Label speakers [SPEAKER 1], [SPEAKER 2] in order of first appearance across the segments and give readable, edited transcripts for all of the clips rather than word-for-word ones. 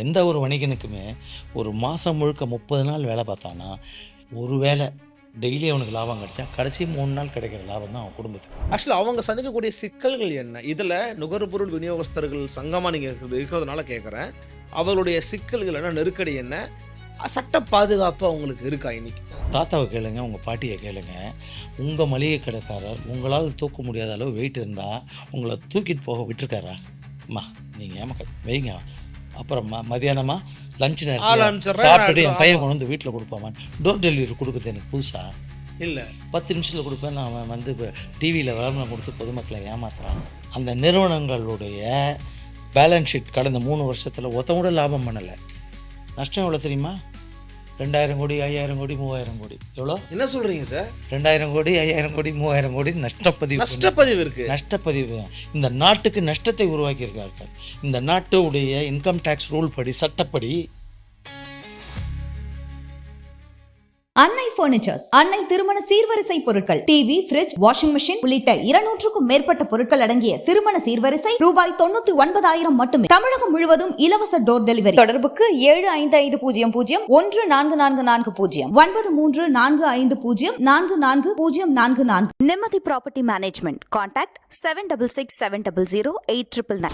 [SPEAKER 1] எந்த ஒரு வணிகனுக்குமே ஒரு மாதம் முழுக்க 30 நாள் வேலை பார்த்தானா, ஒரு வேளை டெய்லி அவனுக்கு லாபம் கிடைச்சா, கடைசி 3 நாள் கிடைக்கிற லாபம் தான் அவன் குடும்பத்துக்கு.
[SPEAKER 2] ஆக்சுவலா அவங்க சந்திக்கக்கூடிய சிக்கல்கள் என்ன? இதுல நுகர்பொருள் விநியோகஸ்தர்கள் சங்கமா நீங்க இருக்கிறதுனால கேட்கிறேன். அவர்களுடைய சிக்கல்கள் என்ன? நெருக்கடி என்ன? சட்ட பாதுகாப்பு அவங்களுக்கு இருக்கா இன்னைக்கு?
[SPEAKER 1] தாத்தாவை கேளுங்க, உங்கள் பாட்டியை கேளுங்க. உங்கள் மளிகை கடைக்காரர் உங்களால் தூக்க முடியாத அளவு வெயிட் இருந்தால் உங்களை தூக்கிட்டு போக விட்டுருக்காரா? அம்மா நீங்கள் ஏமா வைங்க. அப்புறமா மதியானமா லஞ்ச் நேரத்தில்
[SPEAKER 2] அனுப்பிச்சிடுறேன்.
[SPEAKER 1] சாப்பிட்டுட்டு என் பையன் கொண்டு வந்து வீட்டில் கொடுப்பாமா? டோர் டெலிவரி கொடுக்குறது எனக்கு புதுசா?
[SPEAKER 2] இல்ல.
[SPEAKER 1] 10 நிமிஷத்தில் கொடுப்பேன். அவன் வந்து இப்போ டிவியில் விளம்பரம் கொடுத்து பொதுமக்களை ஏமாத்துறான். அந்த நிறுவனங்களுடைய பேலன்ஸ் ஷீட் கடந்த 3 வருஷத்தில் ஒருத்தன் கூட லாபம் பண்ணலை. நஷ்டம் எவ்வளோ தெரியுமா? 2000 கோடி, 5000 கோடி, 3000 கோடி. எவ்வளோ?
[SPEAKER 2] என்ன சொல்றீங்க சார்?
[SPEAKER 1] 2000 கோடி, 5000 கோடி, 3000 கோடி
[SPEAKER 2] நஷ்டப்பதிவு இருக்கு.
[SPEAKER 1] நஷ்டப்பதிவு. இந்த நாட்டுக்கு நஷ்டத்தை உருவாக்கியிருக்கார்கள். இந்த நாட்டுடைய இன்கம் டேக்ஸ் ரூல் படி, சட்டப்படி.
[SPEAKER 3] அன்னை பர்னிச்சர்ஸ், அன்னை திருமண சீர்வரிசை பொருட்கள், டிவி, ஃபிரிட்ஜ், வாஷிங் மெஷின் உள்ளிட்ட 200க்கும் மேற்பட்ட பொருட்கள் அடங்கிய திருமண சீர்வரிசை ரூபாய் 99,000 மட்டுமே. தமிழகம் முழுவதும் இலவச டோர் டெலிவரி. தொடர்புக்கு 7550014440 9345044044. நிம்மதி ப்ராப்பர்ட்டி மேனேஜ்மெண்ட். கான்டாக்ட் 7667008999.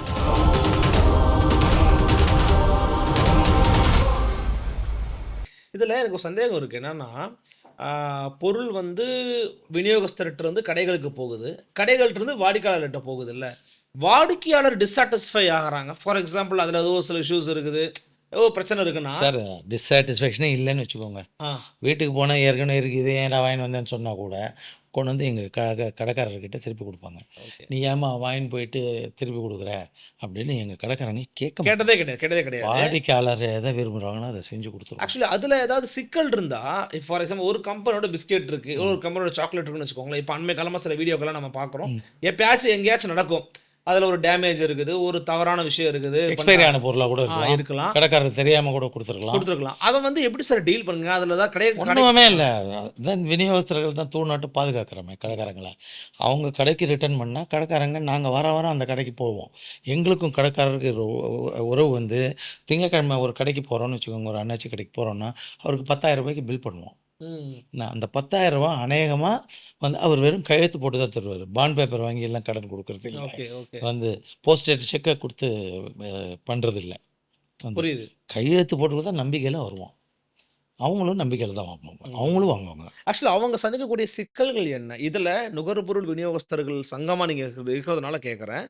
[SPEAKER 2] இதில் எனக்கு ஒரு சந்தேகம் இருக்குது. என்னென்னா, பொருள் வந்து விநியோகஸ்தர்கிட்ட இருந்து கடைகளுக்கு போகுது, கடைகள்கிட்ட வாடிக்கையாளர்கிட்ட போகுது. இல்லை, வாடிக்கையாளர் டிஸாட்டிஸ்ஃபை ஆகிறாங்க. ஃபார் எக்ஸாம்பிள் அதில் ஏதோ சில இஷ்யூஸ் இருக்குது, ஏதோ பிரச்சனை இருக்குன்னா
[SPEAKER 1] சார், டிஸாட்டிஸ்ஃபேக்ஷனே இல்லைன்னு வச்சுக்கோங்க. வீட்டுக்கு போனால் ஏற்கனவே இருக்குது, ஏன்டா வாங்கிட்டு வந்தேன்னு சொன்னால் கூட கொண்டு வந்து எங்கள் கடைக்காரர்கிட்ட திருப்பி கொடுப்பாங்க. நீ ஏமா வாங்கின்னு போயிட்டு திருப்பி கொடுக்குற அப்படின்னு எங்கள் கடைக்காரங்க
[SPEAKER 2] கேட்டதே கிடையாது.
[SPEAKER 1] வாடிக்கையாளர் எதை விரும்புகிறாங்களோ அதை செஞ்சு கொடுத்துருவோம்.
[SPEAKER 2] ஆக்சுவலி அதில் ஏதாவது சிக்கல் இருந்தால், ஃபார் எக்ஸாம்பிள் ஒரு கம்பெனியோட பிஸ்கெட் இருக்குது, ஒரு கம்பெனியோட சாக்லேட் இருக்குன்னு வச்சுக்கோங்களேன். இப்போ அண்மை காலமாக சில வீடியோக்கெல்லாம் நம்ம பார்க்குறோம். எப்பயாச்சும் எங்கேயாச்சும் நடக்கும், அதில் ஒரு டேமேஜ் இருக்குது, ஒரு தவறான விஷயம் இருக்குது,
[SPEAKER 1] எக்ஸ்பைரி ஆன பொருளாக கூட
[SPEAKER 2] இருக்கலாம்,
[SPEAKER 1] கடைக்காரர் தெரியாமல் கூட கொடுத்துருக்கலாம்.
[SPEAKER 2] அதை வந்து எப்படி சார் டீல் பண்ணுங்க? அதில் தான்
[SPEAKER 1] ஒன்றுமே இல்லை. அதுதான் விநியோகஸ்தர்கள் தான் தூணாட்டு பாதுகாக்கிறோமே கடைக்காரங்களை. அவங்க கடைக்கு ரிட்டர்ன் பண்ணால் கடைக்காரங்க நாங்கள் வாரம் அந்த கடைக்கு போவோம். எங்களுக்கும் கடைக்காரருக்கு உறவு வந்து திங்கக்கிழமை ஒரு கடைக்கு போகிறோன்னு வச்சுக்கோங்க, ஒரு அண்ணாச்சி கடைக்கு போகிறோன்னா அவருக்கு 10,000 ரூபாய்க்கு பில் பண்ணுவோம். நான் அந்த 10,000 ரூபா அநேகமாக வந்து அவர் வெறும் கையெழுத்து போட்டு தான் தருவார். பாண்ட் பேப்பர் வாங்கி எல்லாம் கடன் கொடுக்குறது இல்லை, வந்து போஸ்டேட் செக்கை கொடுத்து பண்ணுறது இல்லை.
[SPEAKER 2] புரியுது.
[SPEAKER 1] கையெழுத்து போட்டு தான் நம்பிக்கையில் வருவோம். அவங்களும் நம்பிக்கையில் தான் வாங்குவாங்க, அவங்களும் வாங்குவாங்க.
[SPEAKER 2] ஆக்சுவலி அவங்க சந்திக்கக்கூடிய சிக்கல்கள் என்ன? இதில் நுகர்பொருள் விநியோகஸ்தர்கள் சங்கமாக நீங்கள் இருக்கிறதுனால கேட்குறேன்.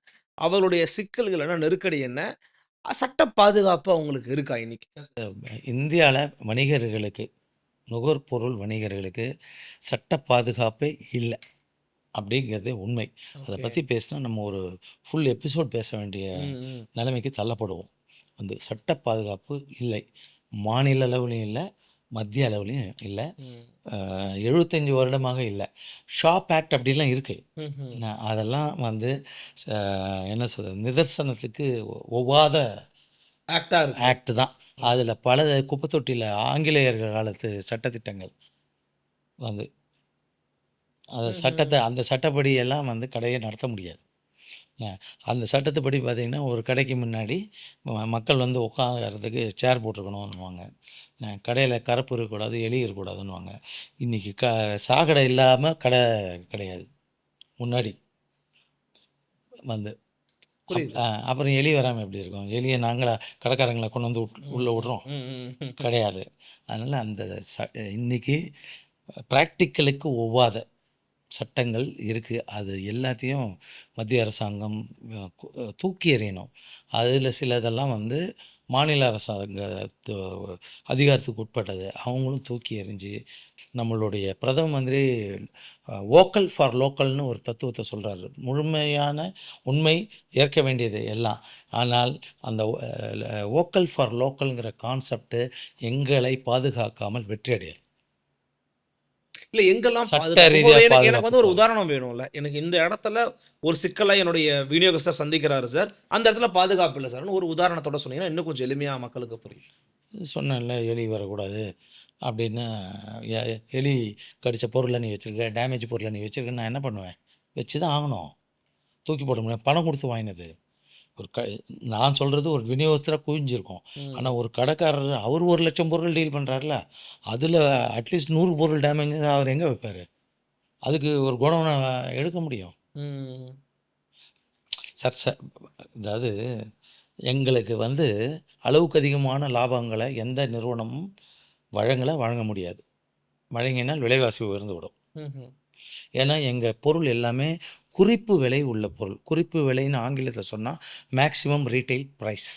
[SPEAKER 2] அவர்களுடைய சிக்கல்கள் என்ன? நெருக்கடி என்ன? சட்ட பாதுகாப்பு அவங்களுக்கு இருக்கா இன்னைக்கு?
[SPEAKER 1] இந்தியாவில் வணிகர்களுக்கு, நுகர்பொருள் வணிகர்களுக்கு சட்ட பாதுகாப்பே இல்லை அப்படிங்கிறது உண்மை. அதை பற்றி பேசினா நம்ம ஒரு ஃபுல் எபிசோட் பேச வேண்டிய நிலைமைக்கு தள்ளப்படுவோம். வந்து சட்ட பாதுகாப்பு இல்லை, மாநில அளவுலையும் இல்லை, மத்திய அளவுலையும் இல்லை, 75 வருடமாக இல்லை. ஷாப் ஆக்ட் அப்படிலாம் இருக்குது. அதெல்லாம் வந்து என்ன சொல்கிறது, நிதர்சனத்துக்கு ஒவ்வாத ஆக்ட் தான். அதில் பல குப்பை தொட்டியில் ஆங்கிலேயர்கள் காலத்து சட்டத்திட்டங்கள் வந்து அந்த சட்டப்படி எல்லாம் வந்து கடையை நடத்த முடியாது. அந்த சட்டத்துப்படி பார்த்திங்கன்னா ஒரு கடைக்கு முன்னாடி மக்கள் வந்து உட்காந்துறதுக்கு சேர் போட்டிருக்கணும்னுவாங்க. கடையில் கரப்பு இருக்கக்கூடாது, எலி இருக்கக்கூடாதுன்னுவாங்க. இன்றைக்கி சாக்கடை இல்லாமல் கடை கிடையாது. முன்னாடி வந்து அப்புறம் எலி வராமல் எப்படி இருக்கும்? எலியை நாங்களா கடைக்காரங்களை கொண்டு வந்து உள்ளே விட்றோம்? கிடையாது. அதனால் அந்த இன்றைக்கி ப்ராக்டிக்கலுக்கு ஒவ்வாத சட்டங்கள் இருக்குது. அது எல்லாத்தையும் மத்திய அரசாங்கம் தூக்கி எறியணும். அதில் சிலதெல்லாம் வந்து மாநில அரசாங்க அதிகாரத்துக்கு உட்பட்டது, அவங்களும் தூக்கி எறிஞ்சு நம்மளுடைய பிரதம மந்திரி வோக்கல் ஃபார் லோக்கல்னு ஒரு தத்துவத்தை சொல்கிறாரு. முழுமையான உண்மை, ஏற்க வேண்டியது எல்லாம். ஆனால் அந்த வோக்கல் ஃபார் லோக்கல்ங்கிற கான்செப்ட் எங்களை பாதுகாக்காமல் வெற்றி அடையாது.
[SPEAKER 2] இல்லை, எங்கெல்லாம் எனக்கு வந்து ஒரு உதாரணம் வேணும்ல. எனக்கு இந்த இடத்துல ஒரு சிக்கலை என்னுடைய விநியோகஸ்தர் சந்திக்கிறாரு சார், அந்த இடத்துல பாதுகாப்பு இல்லை சார்னு ஒரு உதாரணத்தோட சொன்னீங்கன்னா இன்னும் கொஞ்சம் எளிமையாக மக்களுக்கு புரியும்.
[SPEAKER 1] சொன்னேன்ல, எலி வரக்கூடாது அப்படின்னு. எலி கடித்த பொருளை நீ வச்சுருக்க, டேமேஜ் பொருளை நீ வச்சுருக்க, நான் என்ன பண்ணுவேன்? வச்சு தான் ஆகணும், தூக்கி போட முடியும். பணம் கொடுத்து வாங்கினது ஒரு நான் சொல்கிறது ஒரு விநியோகத்தில் குவிஞ்சிருக்கும். ஆனால் ஒரு கடைக்காரர் அவர் 1,00,000 பொருள் டீல் பண்ணுறாருல, அதில் அட்லீஸ்ட் 100 பொருள் டேமேஜ் அவர் எங்கே வைப்பார்? அதுக்கு ஒரு குடோனை எடுக்க முடியும்.
[SPEAKER 2] ம்.
[SPEAKER 1] சார் அதாவது எங்களுக்கு வந்து அளவுக்கு அதிகமான லாபங்களை எந்த நிறுவனமும் வழங்க முடியாது. வழங்கினால் விலைவாசி உயர்ந்து விடும்.
[SPEAKER 2] ம்ஹ்ம்.
[SPEAKER 1] ஏன்னா எங்கள் பொருள் எல்லாமே குறிப்பு விலை உள்ள பொருள். குறிப்பு விலைன்னு ஆங்கிலத்தில் சொன்னால் மேக்ஸிமம் ரீட்டைல் ப்ரைஸ்.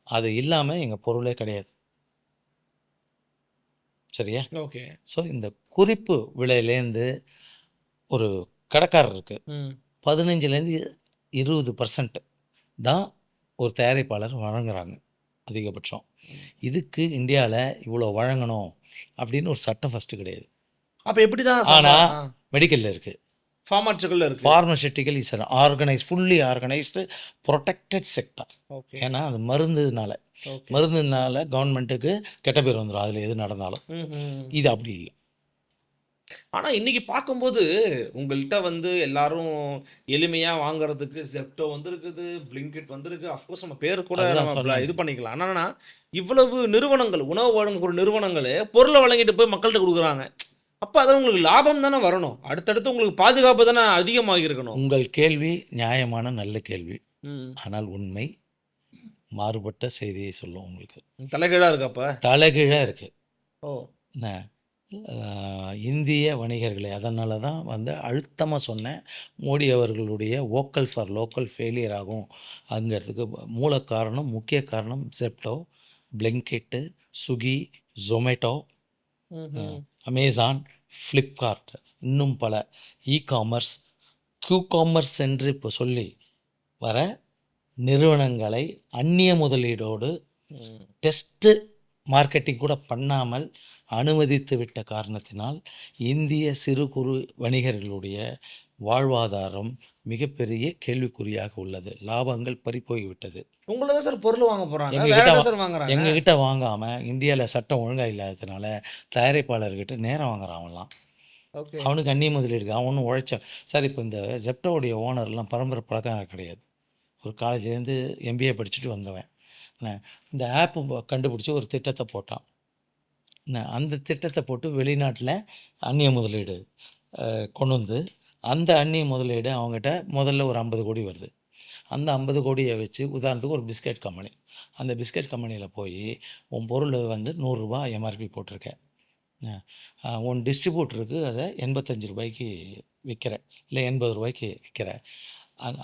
[SPEAKER 1] அது இல்லாமல் எங்கள் பொருளே கிடையாது. சரியா?
[SPEAKER 2] ஓகே.
[SPEAKER 1] ஸோ இந்த குறிப்பு விலையிலேருந்து ஒரு கடைக்காரருக்கு
[SPEAKER 2] ம்.
[SPEAKER 1] 15லேருந்து 20% தான் ஒரு தயாரிப்பாளர் வழங்குறாங்க அதிகபட்சம். இதுக்கு இந்தியாவில் இவ்வளோ வழங்கணும் அப்படின்னு ஒரு சட்டம் ஃபஸ்ட்டு கிடையாது.
[SPEAKER 2] அப்ப எப்படி தான்
[SPEAKER 1] ஆனால் மெடிக்கலில் இருக்குது.
[SPEAKER 2] ஃபார்மாட்சிகள்ல இருக்கு.
[SPEAKER 1] Pharmaceutical is fully organised protected sector.
[SPEAKER 2] Okay.
[SPEAKER 1] ஏன்னா அது மருந்துனால கவர்மெண்ட்டுக்கு கெட்ட பேர் வந்துடும் அதில் எது நடந்தாலும்.
[SPEAKER 2] ம்ஹ்ம்.
[SPEAKER 1] இது அப்படி இல்லை.
[SPEAKER 2] ஆனா இன்னைக்கு பார்க்கும்போது உங்கள்ட்ட வந்து எல்லாரும் எளிமையா வாங்குறதுக்கு Zepto வந்திருக்குது, Blinkit வந்திருக்கு. அஃப்கோர்ஸ் நம்ம பேர் கூட
[SPEAKER 1] அதுதான்
[SPEAKER 2] நம்ம
[SPEAKER 1] சொன்னேன்.
[SPEAKER 2] இது பண்ணிக்கலாம். ஆனா இவ்வளவு நிறுவனங்கள், உணவு வழங்கக்கூடிய நிறுவனங்களே பொருளை வழங்கிட்டு போய் மக்கள்கிட்ட கொடுக்குறாங்க. அப்ப அது உங்களுக்கு லாபம் தானே வரணும். அடுத்தடுத்து உங்களுக்கு பாதுகாப்பு தானே அதிகமாகி இருக்கணும்.
[SPEAKER 1] உங்கள் கேள்வி நியாயமான நல்ல கேள்வி.
[SPEAKER 2] ம்.
[SPEAKER 1] ஆனால் உண்மை மாறுபட்ட செய்தியை சொல்லும் உங்களுக்கு.
[SPEAKER 2] தலைகீழா இருக்கு அப்ப.
[SPEAKER 1] தலைகீழாக இருக்குது.
[SPEAKER 2] ஓ.
[SPEAKER 1] என்ன இந்திய வணிகர்களை அதனால தான் வந்து அழுத்தமாக சொன்னேன். மோடி அவர்களுடைய வோக்கல் ஃபார் லோக்கல் ஃபெயிலியர் ஆகும் அங்கிறதுக்கு முக்கிய காரணம் Zepto, Blinkit, Swiggy, Zomato,
[SPEAKER 2] ம்ஹ்ம்.
[SPEAKER 1] அமேசான், ஃப்ளிப்கார்ட், இன்னும் பல காமர்ஸ் என்று இப்போ சொல்லி வர நிறுவனங்களை அந்நிய முதலீடோடு
[SPEAKER 2] ம்.
[SPEAKER 1] டெஸ்ட்டு மார்க்கெட்டிங் கூட பண்ணாமல் அனுமதித்து விட்ட காரணத்தினால் இந்திய சிறு குறு வணிகர்களுடைய வாழ்வாதாரம் மிகப்பெரிய கேள்விக்குறியாக உள்ளது. லாபங்கள் பறிபோய்விட்டது.
[SPEAKER 2] உங்களை தான் சார் பொருள் வாங்க போறாங்க.
[SPEAKER 1] எங்க
[SPEAKER 2] வேற
[SPEAKER 1] கிட்ட
[SPEAKER 2] என்ன சார் வாங்குறாங்க?
[SPEAKER 1] எங்ககிட்ட வாங்காமல் இந்தியாவில் சட்டம் ஒழுங்காக இல்லாததுனால தயாரிப்பாளர்கிட்ட நேரம் வாங்குறாங்களாம்.
[SPEAKER 2] ஓகே.
[SPEAKER 1] அவனுக்கு அந்நிய முதலீடு இருக்கு. அவனும் உழைச்சான். சார் இப்போ இந்த Zeptoவுடைய ஓனர்லாம் பரம்பரை பழக்கம் கிடையாது. ஒரு காலேஜ்லேருந்து MBA படிச்சுட்டு வந்தவன். என்ன இந்த ஆப்பு கண்டுபிடிச்சி ஒரு திட்டத்தை போட்டான். என்ன அந்த திட்டத்தை போட்டு வெளிநாட்டில் அந்நிய முதலீடு கொண்டு வந்து அந்த அந்நிய முதலீடு அவங்ககிட்ட முதல்ல ஒரு 50 கோடி வருது. அந்த 50 கோடியை வச்சு உதாரணத்துக்கு ஒரு பிஸ்கட் கம்பெனி. அந்த பிஸ்கட் கம்பெனியில் போய் உன் பொருள் வந்து 100 ரூபா எம்ஆர்பி போட்டிருக்கேன். உன் டிஸ்ட்ரிபியூட்டருக்கு அதை 85 ரூபாய்க்கு விற்கிற, இல்லை 80 ரூபாய்க்கு விற்கிற.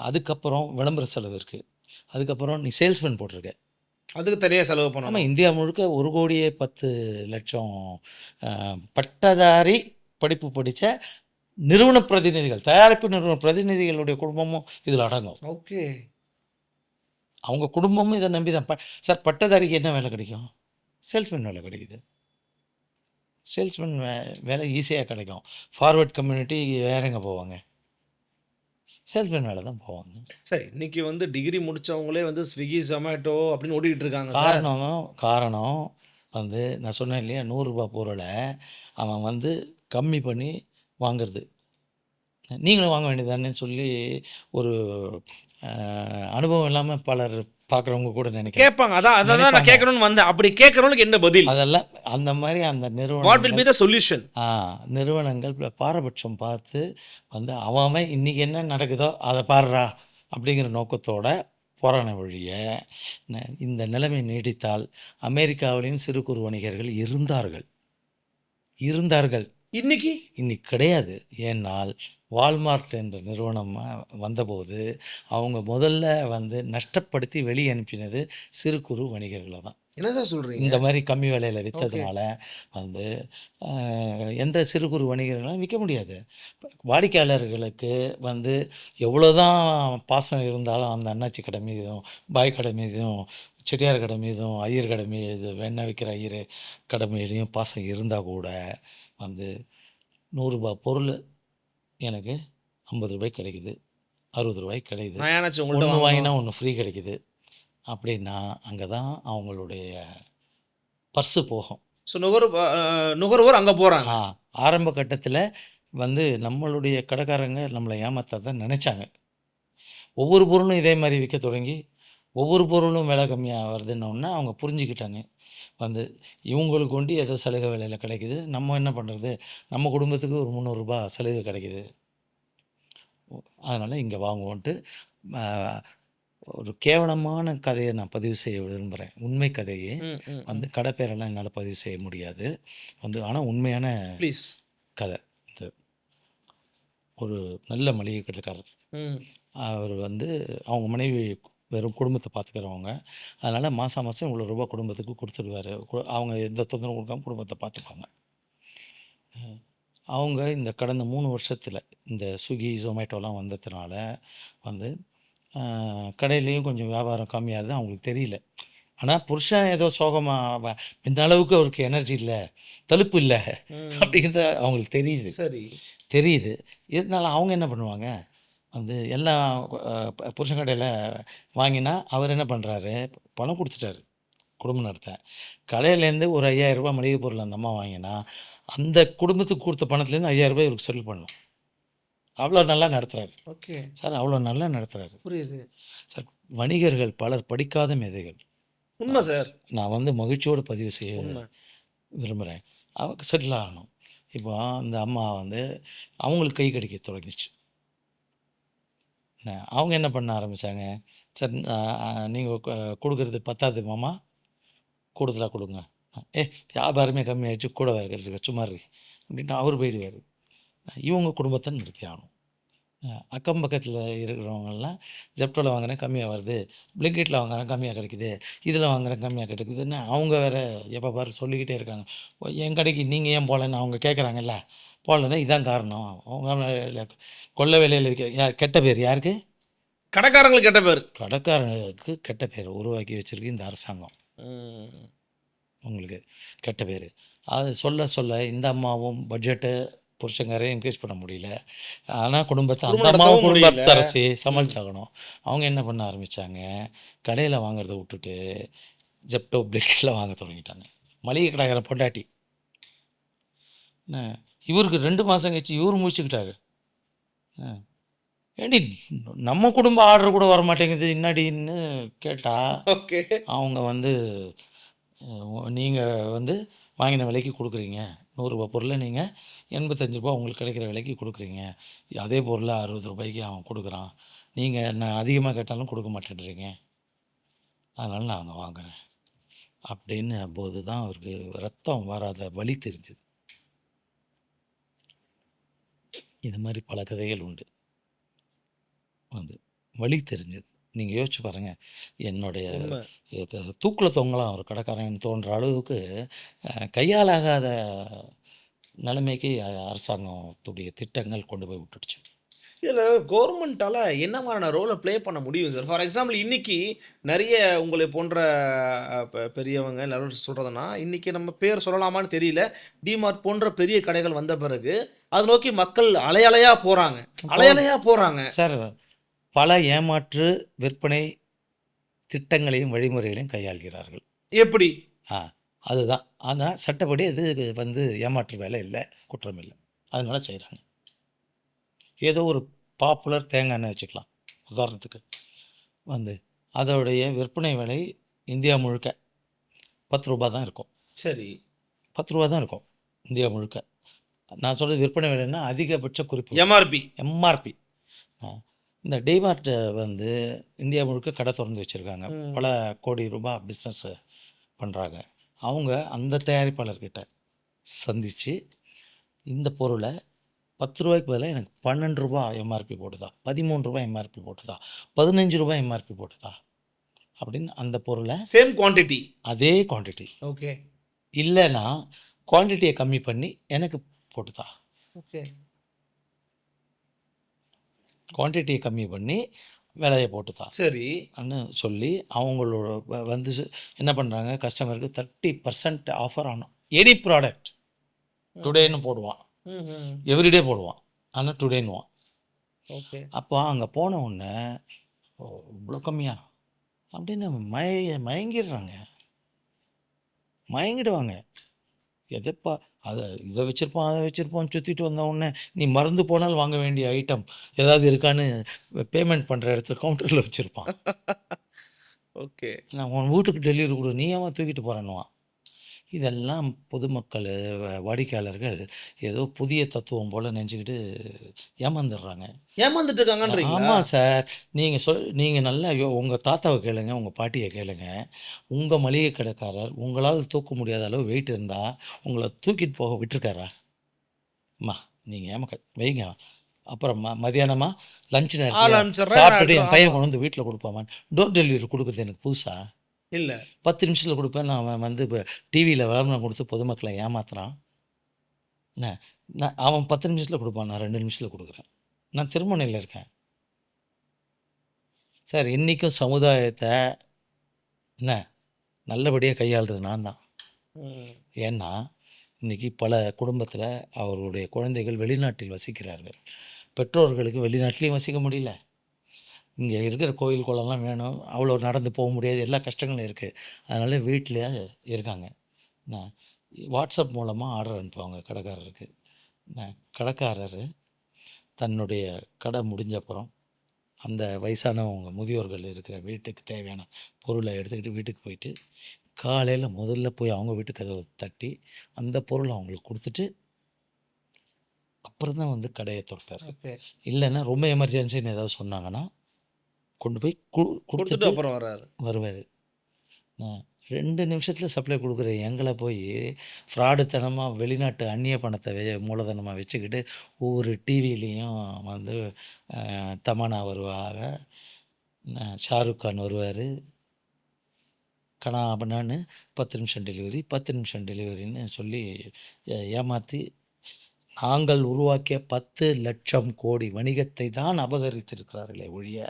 [SPEAKER 1] அதுக்கப்புறம் விளம்பர செலவு இருக்குது. அதுக்கப்புறம் நீ சேல்ஸ்மேன் போட்டிருக்க.
[SPEAKER 2] அதுக்கு தனியா செலவு
[SPEAKER 1] ஆமாம்,
[SPEAKER 2] பண்ணணும்.
[SPEAKER 1] இந்தியா முழுக்க 1,10,00,000 பட்டதாரி படிப்பு படித்த நிறுவன பிரதிநிதிகள், தயாரிப்பு நிறுவன பிரதிநிதிகளுடைய குடும்பமும் இதில் அடங்கும்.
[SPEAKER 2] ஓகே.
[SPEAKER 1] அவங்க குடும்பமும் இதை நம்பி தான். சார் பட்டதாரிக்கு என்ன வேலை கிடைக்கும்? சேல்ஸ்மேன் வேலை கிடைக்குது. சேல்ஸ்மேன் வேலை ஈஸியாக கிடைக்கும். ஃபார்வர்ட் கம்யூனிட்டி வேற எங்கே போவாங்க? சேல்ஸ்மேன் வேலை தான் போவாங்க.
[SPEAKER 2] சரி, இன்னைக்கு வந்து டிகிரி முடிச்சவங்களே வந்து ஸ்விக்கி, ஜொமேட்டோ அப்படின்னு ஓடிட்டு இருக்காங்க சார்.
[SPEAKER 1] காரணம் வந்து நான் சொன்னேன் இல்லையா, 100 ரூபா பொருளை அவன் வந்து கம்மி பண்ணி வாங்குறது. நீங்களும் வாங்க வேண்டியதானேன்னு சொல்லி ஒரு அனுபவம் இல்லாமல் பலர் பார்க்குறவங்க கூட நினைக்கிறேன்.
[SPEAKER 2] கேட்பாங்க. அதான் நான்
[SPEAKER 1] நினைப்பாங்க.
[SPEAKER 2] கேட்கணும்னு வந்தேன். அப்படி கேட்கறவங்களுக்கு என்ன பதில்?
[SPEAKER 1] அதெல்லாம் அந்த மாதிரி அந்த
[SPEAKER 2] வாட் வில் பி
[SPEAKER 1] நிறுவனங்கள்
[SPEAKER 2] த சொல்யூஷன்?
[SPEAKER 1] நிறுவனங்கள் பாரபட்சம் பார்த்து வந்து அவன் இன்னைக்கு என்ன நடக்குதோ அதை பாருடா அப்படிங்கிற நோக்கத்தோட போராட வழிய இந்த நிலைமை நீடித்தால் அமெரிக்காவிலையும் சிறு குறு வணிகர்கள் இருந்தார்கள்.
[SPEAKER 2] இன்னைக்கு
[SPEAKER 1] இன்னைக்கு கிடையாது. ஏன்னால் வால்மார்ட் என்ற நிறுவனம் வந்தபோது அவங்க முதல்ல வந்து நஷ்டப்படுத்தி வெளியே அனுப்பினது சிறு குறு வணிகர்களை தான்.
[SPEAKER 2] என்ன சார் சொல்றீங்க?
[SPEAKER 1] இந்த மாதிரி கம்மி விலையில் விற்றதுனால வந்து எந்த சிறு குறு வணிகர்களும் விற்க முடியாது. வாடிக்கையாளர்களுக்கு வந்து எவ்வளோதான் பாசம் இருந்தாலும் அந்த அண்ணாச்சி கடை மீதும், பாய் கடை மீதும், செட்டியார் கடை மீதும், ஐயர் கடை மீது, வெண்ணெய் விற்கிற ஐயர் கடை மீதையும் பாசம் இருந்தால் கூட வந்து 100 ரூபா பொருள் எனக்கு 50 ரூபாய்க்கு கிடைக்குது, 60 ரூபாய்க்கு கிடைக்குது.
[SPEAKER 2] நான் ஏனாச்சும் உங்கள்ட்ட
[SPEAKER 1] ஒன்று
[SPEAKER 2] வாங்கணும்.
[SPEAKER 1] வாங்கினா ஒன்று ஃப்ரீ கிடைக்குது அப்படின்னா அங்கே தான் அவங்களுடைய பர்ஸு போகும்.
[SPEAKER 2] ஸோ நுகர்வோர் அங்க போறாங்க.
[SPEAKER 1] ஆரம்ப கட்டத்தில் வந்து நம்மளுடைய கடைக்காரங்க நம்மளை ஏமாத்த தான் நினச்சாங்க. ஒவ்வொரு பொருளும் இதே மாதிரி விற்க தொடங்கி ஒவ்வொரு பொருளும் விலை கம்மியாக வருதுன்னொன்னே அவங்க புரிஞ்சுக்கிட்டாங்க. வந்து இவங்களுக்கு ஒண்டி ஏதோ சலுகை விலையில் கிடைக்குது, நம்ம என்ன பண்ணுறது, நம்ம குடும்பத்துக்கு ஒரு ரூ. 300 சலுகை கிடைக்குது, அதனால் இங்கே வாங்குவோன்ட்டு ஒரு கேவலமான கதையை நான் பதிவு செய்ய விரும்புகிறேன். உண்மை கதையே வந்து கடை பேரெல்லாம் என்னால் பதிவு செய்ய முடியாது வந்து, ஆனால் உண்மையான
[SPEAKER 2] ப்ளீஸ்.
[SPEAKER 1] கதை. இது ஒரு நல்ல மளிகை கடைக்காரர். அவர் வந்து அவங்க மனைவி வெறும் குடும்பத்தை பார்த்துக்கிறவங்க. அதனால் மாதம் மாதம் இவ்வளோ ரூபா குடும்பத்துக்கு கொடுத்துடுவாரு. அவங்க எந்த தொந்தரவும் கொடுக்காம குடும்பத்தை பார்த்துப்பாங்க. அவங்க இந்த கடந்த 3 வருஷத்தில் இந்த ஸ்விக்கி, ஜொமேட்டோலாம் வந்ததுனால வந்து கடையிலையும் கொஞ்சம் வியாபாரம் கம்மியாகுது. அவங்களுக்கு தெரியல. ஆனால் புருஷன் ஏதோ சோகமாக இந்த அளவுக்கு அவருக்கு எனர்ஜி இல்லை, தழுப்பு இல்லை அப்படிங்கிறது அவங்களுக்கு தெரியுது.
[SPEAKER 2] சரி.
[SPEAKER 1] தெரியுது. இருந்தாலும் அவங்க என்ன பண்ணுவாங்க, வந்து எல்லாம் புருஷன் கடையில் வாங்கினா அவர் என்ன பண்ணுறாரு, பணம் கொடுத்துட்டாரு குடும்பம் நடத்த. கடையிலேருந்து ஒரு ரூ. 5000 மளிகை பொருள் அந்த அம்மா வாங்கினா அந்த குடும்பத்துக்கு கொடுத்த பணத்துலேருந்து ரூ. 5000 இவருக்கு செட்டில் பண்ணணும். அவ்வளோ நல்லா நடத்துகிறாரு
[SPEAKER 2] ஓகே.
[SPEAKER 1] சார், அவ்வளோ நல்லா நடத்துகிறாரு
[SPEAKER 2] புரியுது
[SPEAKER 1] சார். வணிகர்கள் பலர் படிக்காத மேதைகள்.
[SPEAKER 2] உண்மை சார்.
[SPEAKER 1] நான் வந்து மகிழ்ச்சியோடு பதிவு செய்ய
[SPEAKER 2] உண்மை.
[SPEAKER 1] விரும்புகிறேன். அவங்க செட்டில் ஆகணும். இப்போ அந்த அம்மா வந்து அவங்களுக்கு கை கடிக்க தொடங்கிச்சு. அவங்க என்ன பண்ண ஆரம்பித்தாங்க, சார் நீங்கள் கொடுக்குறது பத்தாது மாமா, கூடுதலாக கொடுங்க. வியாபாரமே கம்மியாகிடுச்சு, கூட வேறு கிடச்சிக்க சும்மா இரு அப்படின்ட்டு அவர் போயிடுவார். இவங்க குடும்பத்தை நடத்தி ஆகணும். அக்கம் பக்கத்தில் இருக்கிறவங்கெல்லாம் ஜெப்டோவில் வாங்குறேன் கம்மியாக வருது, பிளிங்கிட்டில் வாங்குறேன் கம்மியாக கிடைக்குது, இதில் வாங்குறேன் கம்மியாக கிடைக்குதுன்னு அவங்க வேறு எப்போ பாரு சொல்லிக்கிட்டே இருக்காங்க. என் கடைக்கு நீங்கள் ஏன் போகலன்னு அவங்க கேட்குறாங்கல்ல. போகலன்னா இதான் காரணம். அவங்க கொள்ள விலையில் விற்க கெட்ட பேர் யாருக்கு?
[SPEAKER 2] கடைக்காரங்களுக்கு கெட்ட பேர்.
[SPEAKER 1] கடைக்காரனுக்கு கெட்ட பேர் உருவாக்கி வச்சுருக்கு இந்த அரசாங்கம். உங்களுக்கு கெட்ட பேர். அது சொல்ல சொல்ல இந்த அம்மாவும் பட்ஜெட்டு புருஷங்காரையும் இன்க்ரீஸ் பண்ண முடியல. ஆனால் குடும்பத்தை அந்த அம்மாவும் குடும்பத்தை அரசி சமாளிச்சாகணும். அவங்க என்ன பண்ண ஆரம்பித்தாங்க, கடையில் வாங்குறத விட்டுட்டு ஜெப்டோ, பிளிங்கிட்டில் வாங்க தொடங்கிட்டாங்க. மளிகை கடைக்கார பொண்டாட்டி இவருக்கு 2 மாதம் கழிச்சு இவர் முடிச்சுக்கிட்டாரு. ஏண்டி நம்ம குடும்ப ஆர்டர் கூட வர மாட்டேங்குது என்னாடின்னு கேட்டால்,
[SPEAKER 2] ஓகே.
[SPEAKER 1] அவங்க வந்து நீங்கள் வந்து வாங்கின விலைக்கு கொடுக்குறீங்க, ரூ. 100 பொருளை நீங்கள் ரூ. 85 உங்களுக்கு கிடைக்கிற விலைக்கு கொடுக்குறீங்க, அதே பொருளை ரூ. 60 அவன் கொடுக்குறான், நீங்கள் நான் அதிகமாக கேட்டாலும் கொடுக்க மாட்டேன்றீங்க, அதனால் நான் அங்கே வாங்குகிறேன் அப்படின்னு போது தான் அவருக்கு ரத்தம் வராத வலி தெரிஞ்சுது. இது மாதிரி பல கதைகள் உண்டு. வந்து வலி தெரிஞ்சது. நீங்கள் யோசிச்சு பாருங்கள், என்னுடைய தூக்கில் தொங்கலாம் ஒரு கடைக்காரன் தோன்ற அளவுக்கு கையாலாகாத நிலைமைக்கு அரசாங்கத்துடைய திட்டங்கள் கொண்டு போய் விட்டுடுச்சு.
[SPEAKER 2] இதில் கவர்மெண்ட்டால் என்ன மாதிரியான ரோலை ப்ளே பண்ண முடியும் சார்? ஃபார் எக்ஸாம்பிள் இன்றைக்கி நிறைய உங்களை போன்ற பெரியவங்க எல்லாரும் சொல்கிறதுனா, இன்றைக்கி நம்ம பேர் சொல்லலாமான்னு தெரியல, டிமார்ட் போன்ற பெரிய கடைகள் வந்த பிறகு அதை நோக்கி மக்கள் அலையலையாக போகிறாங்க
[SPEAKER 1] சார். பல ஏமாற்று விற்பனை திட்டங்களையும் வழிமுறைகளையும் கையாள்கிறார்கள்.
[SPEAKER 2] எப்படி?
[SPEAKER 1] அதுதான். ஆனால் சட்டப்படி அது வந்து ஏமாற்று வேலை இல்லை, குற்றம் இல்லை, அதனால செய்கிறாங்க. ஏதோ ஒரு பாப்புலர் தேங்காய் எண்ணெய் வச்சுக்கலாம் உதாரணத்துக்கு, வந்து அதோடைய விற்பனை விலை இந்தியா முழுக்க ரூ. 10 தான் இருக்கும்.
[SPEAKER 2] சரி.
[SPEAKER 1] ரூ. 10 தான் இருக்கும் இந்தியா முழுக்க. நான் சொல்கிறது விற்பனை விலைன்னா அதிகபட்ச குறிப்பு எம்ஆர்பி. இந்த டிமார்ட் வந்து இந்தியா முழுக்க கடை திறந்து வச்சுருக்காங்க, பல கோடி ரூபாய் பிஸ்னஸ் பண்ணுறாங்க. அவங்க அந்த தயாரிப்பாளர்கிட்ட சந்தித்து இந்த பொருளை ரூ. 10 பதிலாக எனக்கு ரூ. 12 எம்ஆர்பி போட்டுதா, ரூ. 13 எம்ஆர்பி போட்டுதா, ரூ. 15 எம்ஆர்பி போட்டுதா அப்படின்னு அந்த பொருளை
[SPEAKER 2] சேம் குவான்டிட்டி,
[SPEAKER 1] அதே குவான்டிட்டி,
[SPEAKER 2] ஓகே,
[SPEAKER 1] இல்லைன்னா குவான்டிட்டியை கம்மி பண்ணி எனக்கு போட்டுதா,
[SPEAKER 2] ஓகே,
[SPEAKER 1] குவான்டிட்டியை கம்மி பண்ணி விலையை போட்டுதா,
[SPEAKER 2] சரி
[SPEAKER 1] அன்னு சொல்லி அவங்களோட வந்து என்ன பண்ணுறாங்க, கஸ்டமருக்கு 30% ஆஃபர் ஆனோம் எனி ப்ராடக்ட் டுடேன்னு போடுவான், எவ்ரிடே போடுவான், ஆனால் டுடேன்னுவான்.
[SPEAKER 2] ஓகே.
[SPEAKER 1] அப்போ அங்கே போன உடனே இவ்வளோ கம்மியா அப்படின்னு மயங்கிடுறாங்க, மயங்கிடுவாங்க. எதப்பா அதை இதை வச்சுருப்போம் அதை வச்சுருப்போம் சுற்றிட்டு வந்த உடனே நீ மறந்து போனால் வாங்க வேண்டிய ஐட்டம் ஏதாவது இருக்கான்னு பேமெண்ட் பண்ணுற இடத்துல கவுண்டரில் வச்சுருப்பான்.
[SPEAKER 2] ஓகே.
[SPEAKER 1] நான் உன் வீட்டுக்கு டெலிவரி கொடு, நீ ஏன் தூக்கிட்டு போகிறேன்னுவான். இதெல்லாம் பொதுமக்கள் வாடிக்கையாளர்கள் ஏதோ புதிய தத்துவம் போல் நினச்சிக்கிட்டு ஏமாந்துடுறாங்க.
[SPEAKER 2] ஏமாந்துட்டு இருக்காங்கன்றீங்களா?
[SPEAKER 1] ஆமாம் சார். நீங்கள் நல்லா உங்கள் தாத்தாவை கேளுங்க, உங்கள் பாட்டியை கேளுங்க. உங்கள் மளிகை கடைக்காரர் உங்களால் தூக்க முடியாத அளவு வெயிட் இருந்தால் உங்களை தூக்கிட்டு போக விட்டுருக்காரா? அம்மா நீங்கள் ஏமா வைங்க. அப்புறம் மதியானமா லஞ்ச்
[SPEAKER 2] ஆள்
[SPEAKER 1] நேரத்தில்
[SPEAKER 2] அனுப்பிச்சிடுறேன்.
[SPEAKER 1] சாப்பிட்டுட்டு என்
[SPEAKER 2] ஆமா.
[SPEAKER 1] பையன் கொண்டு வந்து வீட்டில் கொடுப்பாமான்னு டோர் டெலிவரி கொடுக்குறது எனக்கு புதுசா?
[SPEAKER 2] இல்ல.
[SPEAKER 1] 10 நிமிஷத்தில் கொடுப்பேன். நான் அவன் வந்து இப்போ டிவியில் விளம்பரம் கொடுத்து பொதுமக்களை ஏமாத்துறான். என்ன அவன் 10 நிமிஷத்தில் கொடுப்பான், நான் 2 நிமிஷத்தில் கொடுக்குறேன். நான் திருமணையில் இருக்கேன் சார். இன்றைக்கும் சமுதாயத்தை என்ன நல்லபடியாக கையாளுறது நான் தான்.
[SPEAKER 2] ம்.
[SPEAKER 1] ஏன்னா இன்றைக்கி பல குடும்பத்தில் அவர்களுடைய குழந்தைகள் வெளிநாட்டில் வசிக்கிறார்கள். பெற்றோர்களுக்கு வெளிநாட்டிலையும் வசிக்க முடியல. இங்கே இருக்கிற கோயில் குளம்லாம் வேணும், அவ்வளோ நடந்து போக முடியாது, எல்லா கஷ்டங்களும் இருக்குது. அதனால் வீட்டில் இருக்காங்க. என்ன வாட்ஸ்அப் மூலமாக ஆர்டர் அனுப்புவாங்க கடைக்காரருக்கு. என்ன கடைக்காரர் தன்னுடைய கடை முடிஞ்ச அப்புறம் அந்த வயசானவங்க முதியோர்கள் இருக்கிற வீட்டுக்கு தேவையான பொருளை எடுத்துக்கிட்டு வீட்டுக்கு போயிட்டு காலையில் முதல்ல போய் அவங்க வீட்டு கதவை தட்டி அந்த பொருளை அவங்களுக்கு கொடுத்துட்டு அப்புறம் தான் வந்து கடையை திறப்பார்.
[SPEAKER 2] ஓகே.
[SPEAKER 1] இல்லைன்னா ரொம்ப எமர்ஜென்சின்னு ஏதாவது சொன்னாங்கன்னா கொண்டு போய்
[SPEAKER 2] கொடுத்துட்டு
[SPEAKER 1] கொடுத்துட்டு
[SPEAKER 2] அப்புறம் வர்றாரு.
[SPEAKER 1] வருவார். 2 நிமிஷத்தில் சப்ளை கொடுக்குற எங்களை போய் ஃப்ராடுத்தனமாக வெளிநாட்டு அந்நிய பணத்தை மூலதனமாக வச்சுக்கிட்டு ஒவ்வொரு டிவிலையும் வந்து தமன்னா வருவாங்க, ஷாருக் கான் வருவார், கனா பண்ணான்னு 10 நிமிஷம் டெலிவரி 10 நிமிஷம் டெலிவரின்னு சொல்லி ஏமாற்றி நாங்கள் உருவாக்கிய 10 லட்சம் கோடி வணிகத்தை தான் அபகரித்திருக்கிறார்களே ஒழிய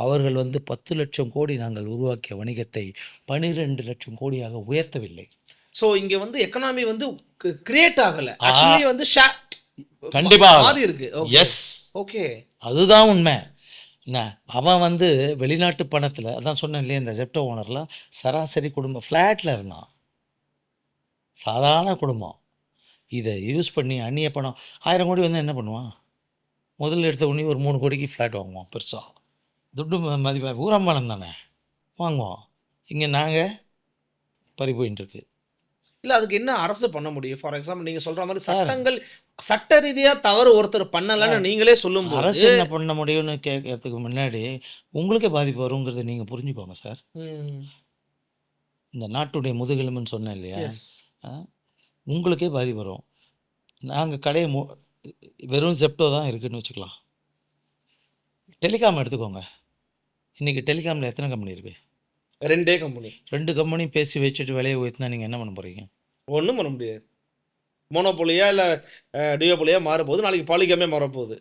[SPEAKER 1] அவர்கள் வந்து 10 லட்சம் கோடி நாங்கள் உருவாக்கிய வணிகத்தை 12 லட்சம் கோடியாக உயர்த்தவில்லை.
[SPEAKER 2] ஸோ இங்க வந்து எக்கனாமி வந்து கிரியேட் ஆகல. ஆக்சுவலி வந்து
[SPEAKER 1] கண்டிப்பாக
[SPEAKER 2] மாறி இருக்கு.
[SPEAKER 1] Yes,
[SPEAKER 2] okay.
[SPEAKER 1] அதுதான் உண்மை. என்ன அவன் வந்து வெளிநாட்டு பணத்தில் அதான் சொன்னேன் இல்லையா, இந்த ஜெப்டோ ஓனர்லாம் சராசரி குடும்பம் ஃப்ளாட்டில் இருந்தான், சாதாரண குடும்பம். இதை யூஸ் பண்ணி அந்நிய பணம் 1000 கோடி வந்து என்ன பண்ணுவான்? முதல்ல எடுத்த உடனே ஒரு 3 கோடிக்கு ஃப்ளாட் வாங்குவோம். பெருசாக துட்டு மதிப்பாக ஊரம்பானம் தானே வாங்குவோம். இங்கே நாங்கள் பறி போயின்னு இருக்கு.
[SPEAKER 2] இல்ல அதுக்கு என்ன அரசு பண்ண முடியும்? ஃபார் எக்ஸாம்பிள் நீங்க சொல்ற மாதிரி
[SPEAKER 1] சார்,
[SPEAKER 2] சட்டங்கள் சட்ட ரீதியா தவறு ஒருத்தர் பண்ணலன்னு நீங்களே சொல்லும்போது
[SPEAKER 1] அரசு என்ன பண்ண முடியும்னு கேட்கறதுக்கு முன்னாடி உங்களுக்கே பாதிப்பு வருங்கிறத நீங்கள் புரிஞ்சுக்கோங்க சார். இந்த நாட்டுடைய முதுகெலும்புன்னு சொன்னேன் இல்லையா,
[SPEAKER 2] எஸ்.
[SPEAKER 1] உங்களுக்கே பாதிப்பு வரும். நாங்கள் கடையை வெறும் ஜெப்டோ தான் இருக்குதுன்னு வச்சுக்கலாம். டெலிகாம் எடுத்துக்கோங்க. இன்றைக்கி டெலிகாமில் எத்தனை கம்பெனி இருக்குது?
[SPEAKER 2] 2 கம்பெனி. 2
[SPEAKER 1] கம்பெனி பேசி வச்சுட்டு விலையை உயர்த்தினா நீங்கள் என்ன பண்ண போகிறீங்க?
[SPEAKER 2] ஒன்றும் பண்ண முடியாது. மோனோபோலியா இல்லை டியோபோலியா மாறப்போகுது, நாளைக்கு பாலிகாமே மாறப்போகுது.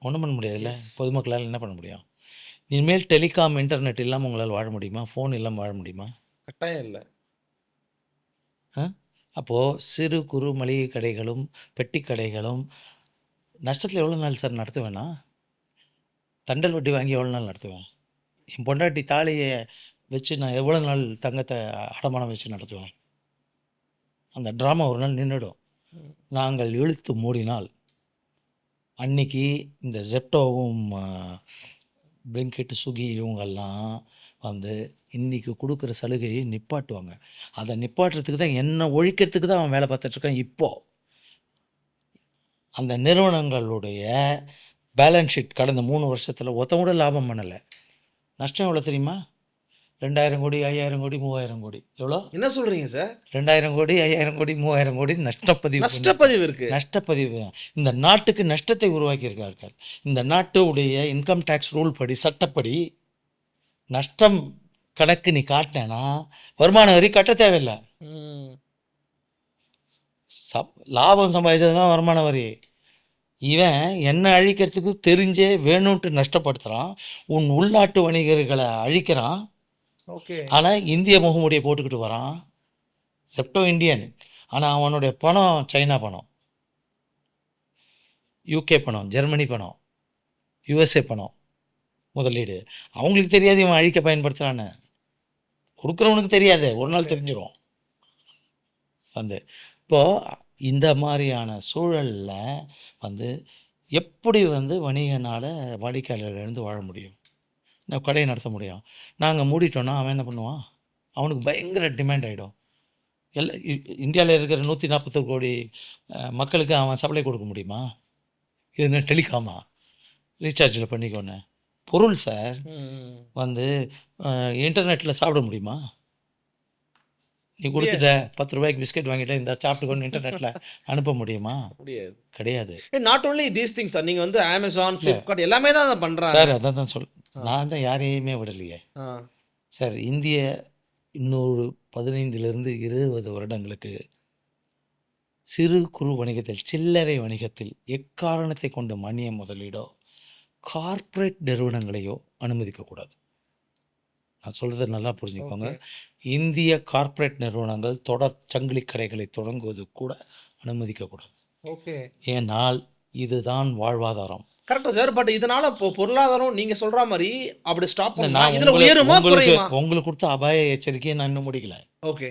[SPEAKER 1] ஒன்றும் பண்ண முடியாதுல்ல.
[SPEAKER 2] Yes.
[SPEAKER 1] பொதுமக்களால் என்ன பண்ண முடியும்? இனிமேல் டெலிகாம் இன்டர்நெட் இல்லாமல் உங்களால் வாழ முடியுமா? ஃபோன் இல்லாமல் வாழ முடியுமா?
[SPEAKER 2] கட்டாயம் இல்லை.
[SPEAKER 1] அப்போது சிறு குறு மளிகை கடைகளும் பெட்டி கடைகளும் நஷ்டத்தில் எவ்வளோ நாள் சார் நடத்துவேன்னா? தண்டல் வட்டி வாங்கி எவ்வளோ நாள் நடத்துவேன்? என் பொண்டாட்டி தாலியை வச்சு நான் எவ்வளோ நாள் தங்கத்தை அடமானம் வச்சு நடத்துவேன்? அந்த ட்ராமா ஒரு நாள் நின்றுடும். நாங்கள் இழுத்து மூடினால் அன்னைக்கு இந்த ஜெப்டோவும் பிளிங்கிட் ஸ்விக்கி இவங்கெல்லாம் வந்து இன்றைக்கி கொடுக்குற சலுகையை நிப்பாட்டுவாங்க. அதை நிப்பாட்டுறதுக்கு தான் என்ன ஒழிக்கிறதுக்கு தான் அவன் வேலை பார்த்துட்ருக்கான். இப்போது அந்த நிறுவனங்களுடைய பேலன்ஸ் ஷீட் கடந்த 3 வருஷத்தில் ஒருத்தன் கூட லாபம் பண்ணலை. நஷ்டம் எவ்வளோ தெரியுமா? 2000 கோடி 5000 கோடி 3000 கோடி. எவ்வளோ?
[SPEAKER 2] என்ன சொல்றீங்க சார்?
[SPEAKER 1] 2000 கோடி 5000 கோடி 3000 கோடி
[SPEAKER 2] நஷ்டப்பதிவு இருக்கு.
[SPEAKER 1] நஷ்டப்பதிவு இந்த நாட்டுக்கு நஷ்டத்தை உருவாக்கியிருக்கார்கள். இந்த நாட்டுடைய இன்கம் டேக்ஸ் ரூல் படி சட்டப்படி நஷ்டம் கணக்கு நீ காட்டினேன்னா வருமான வரி கட்ட தேவையில்லை. லாபம் சம்பாதிச்சது தான் வருமான வரி. இவன் என்ன அழிக்கிறதுக்கு தெரிஞ்சே வேணும்ட்டு நஷ்டப்படுத்துகிறான். உன் உள்நாட்டு வணிகர்களை அழிக்கிறான்.
[SPEAKER 2] ஓகே.
[SPEAKER 1] ஆனால் இந்திய முகமூடியை போட்டுக்கிட்டு வரான். செப்டோ இந்தியன், ஆனால் அவனுடைய பணம் சைனா பணம், யூகே பணம், ஜெர்மனி பணம், யுஎஸ்ஏ பணம் முதலீடு. அவங்களுக்கு தெரியாது இவன் அழிக்க பயன்படுத்துகிறான்னு. கொடுக்குறவனுக்கு தெரியாது, ஒரு நாள் தெரிஞ்சிடும். அந்த இப்போது இந்த மாதிரியான சூழலில் வந்து எப்படி வந்து வணிகனால் வாடிக்கையாளர்லேருந்து வாழ முடியும், நான் கடையை நடத்த முடியும்? நாங்கள் மூடிட்டோன்னா அவன் என்ன பண்ணுவான்? அவனுக்கு பயங்கர டிமாண்ட் ஆகிடும். இந்தியாவில் இருக்கிற 140 கோடி மக்களுக்கு அவன் சப்ளை கொடுக்க முடியுமா? இது என்ன டெலிகாமா? ரீசார்ஜில் பண்ணிக்கோன்னு பொருள் சார்.
[SPEAKER 2] ம்.
[SPEAKER 1] வந்து இன்டர்நெட்டில் சாப்பிட முடியுமா? நீ கொடுத்துட்ட 10 ரூபாய்க்கு பிஸ்கெட் வாங்கிட்டு இந்த சாப்பிட்டுக்கொண்டு இன்டர்நெட்டில் அனுப்ப முடியுமா?
[SPEAKER 2] முடியாது.
[SPEAKER 1] கிடையாது
[SPEAKER 2] not only these things sir. நீங்க வந்து Amazon, Flipkart எல்லாமே தான் அத பண்றாங்க.
[SPEAKER 1] சார். அதான் தான் நான் தான் யாரையுமே விடலையே
[SPEAKER 2] ஆ.
[SPEAKER 1] சார். இந்திய இன்னொரு 15லிருந்து 20 வருடங்களுக்கு சிறு குறு வணிகத்தில், சில்லறை வணிகத்தில் எக்காரணத்தை கொண்டு மணிய முதலீடோ கார்ப்பரேட் நிறுவனங்களையோ அனுமதிக்கக்கூடாது. நான் சொல்கிறத நல்லா புரிஞ்சுக்கோங்க.
[SPEAKER 2] ஓகே.
[SPEAKER 1] இந்திய கார்ப்பரேட் நிறுவனங்கள் தொடர் சங்கிலி கடைகளை தொடங்குவது கூட அனுமதிக்கக்கூடாது.
[SPEAKER 2] ஓகே.
[SPEAKER 1] ஏனால் இதுதான் வாழ்வாதாரம்.
[SPEAKER 2] Correct sir. பட் இதனால பொருளாதாரம் நீங்க சொல்ற மாரி அப்படி ஸ்டாப்
[SPEAKER 1] இல்ல,
[SPEAKER 2] பண்ணா
[SPEAKER 1] நான்
[SPEAKER 2] இதுல உயருமா
[SPEAKER 1] உங்களுக்கு
[SPEAKER 2] குறையுமா?
[SPEAKER 1] உங்களுக்கு கொடுத்த அபாய எச்சரிக்கையை நான் இன்னும் முடிக்கல.
[SPEAKER 2] ஓகே.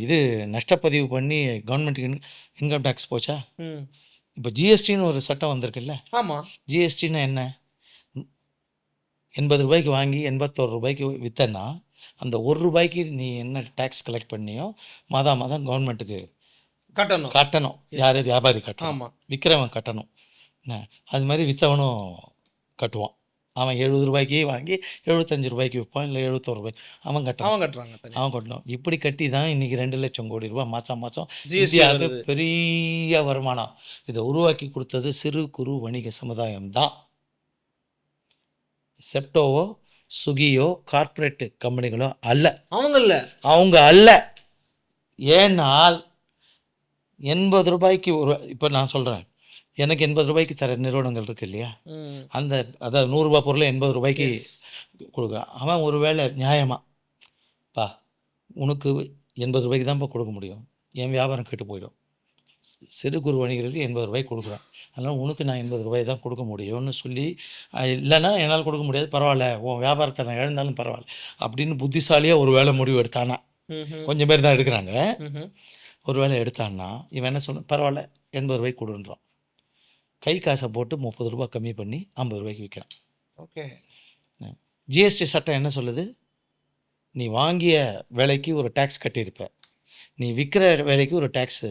[SPEAKER 1] இது நஷ்டப்பதிவு பண்ணி கவர்மெண்ட்டுக்கு இன்கம் டேக்ஸ் போச்சா?
[SPEAKER 2] ம்.
[SPEAKER 1] இப்போ ஜிஎஸ்டின்னு ஒரு சட்டம் வந்திருக்குல்ல.
[SPEAKER 2] ஆமா.
[SPEAKER 1] ஜிஎஸ்டின்னா என்ன? 80 ரூபாய்க்கு வாங்கி 81 ரூபாய்க்கு விற்றன்னா அந்த ரூபாய்க்கு நீ என்ன டேக்ஸ் கலெக்ட் பண்ணியோ மாதம் கவர்மெண்ட்டுக்கு
[SPEAKER 2] கட்டணும்.
[SPEAKER 1] கட்டணும்.
[SPEAKER 2] Yes.
[SPEAKER 1] யார் வியாபாரி கட்டணும்,
[SPEAKER 2] ஆமா.
[SPEAKER 1] விற்கிறவன் கட்டணும். என்ன அது மாதிரி விற்றவனும் கட்டுவான். அவன் 70 ரூபாய்க்கு வாங்கி 75 ரூபாய்க்கு விற்பான், இல்லை 71 ரூபாய்க்கு அவன் கட்டணும்.
[SPEAKER 2] அவன் கட்டுறாங்க தனியா.
[SPEAKER 1] அவன் கட்டணும். இப்படி கட்டி தான் இன்றைக்கி 2 லட்சம் கோடி ரூபாய் மாதம்
[SPEAKER 2] GST
[SPEAKER 1] இந்தியாவுக்கு
[SPEAKER 2] வருது.
[SPEAKER 1] பெரிய வருமானம். இதை உருவாக்கி கொடுத்தது சிறு குறு வணிக சமுதாயம் தான். செப்டோவோ சுகியோ கார்ப்பரேட் கம்பெனிகளோ அல்ல. அவங்க அல்ல. ஏனால் 80 ரூபாய்க்கு இப்போ நான் சொல்கிறேன், எனக்கு 80 ரூபாய்க்கு தர நிறுவனங்கள் இருக்கு இல்லையா?
[SPEAKER 2] ம்.
[SPEAKER 1] அந்த அதாவது 100 ரூபாய் பொருளை 80 ரூபாய்க்கு
[SPEAKER 2] Yes.
[SPEAKER 1] கொடுக்குறான். அவன் ஒரு வேளை நியாயமாக உனக்கு 80 ரூபாய்க்கு தான்ப்பா கொடுக்க முடியும், என் வியாபாரம் கெட்டு போயிடும். சிறு குறு வணிகர்களுக்கு 80 ரூபாய்க்கு கொடுக்குறேன், அதனால் உனக்கு நான் 80 ரூபாய் தான் கொடுக்க முடியும்னு சொல்லி, இல்லைன்னா என்னால் கொடுக்க முடியாது, பரவாயில்ல, உன் வியாபாரத்தை நான் இழந்தாலும் பரவாயில்ல அப்படின்னு புத்திசாலியாக ஒரு வேளை முடிவு எடுத்தானா. கொஞ்சம் பேர் தான் எடுக்கிறாங்க. ஒரு வேளை எடுத்தான்னா இவன் என்ன சொல்ல, பரவாயில்ல 80 ரூபாய்க்கு கொடுன்றான். கை காசை போட்டு 30 ரூபாய் கம்மி பண்ணி 50 ரூபாய்க்கு விற்கிறான்.
[SPEAKER 2] ஓகே.
[SPEAKER 1] ஜிஎஸ்டி சட்டம் என்ன சொல்லுது? நீ வாங்கிய விலைக்கு ஒரு டேக்ஸ் கட்டியிருப்ப, நீ விற்கிற விலைக்கு ஒரு டேக்ஸு.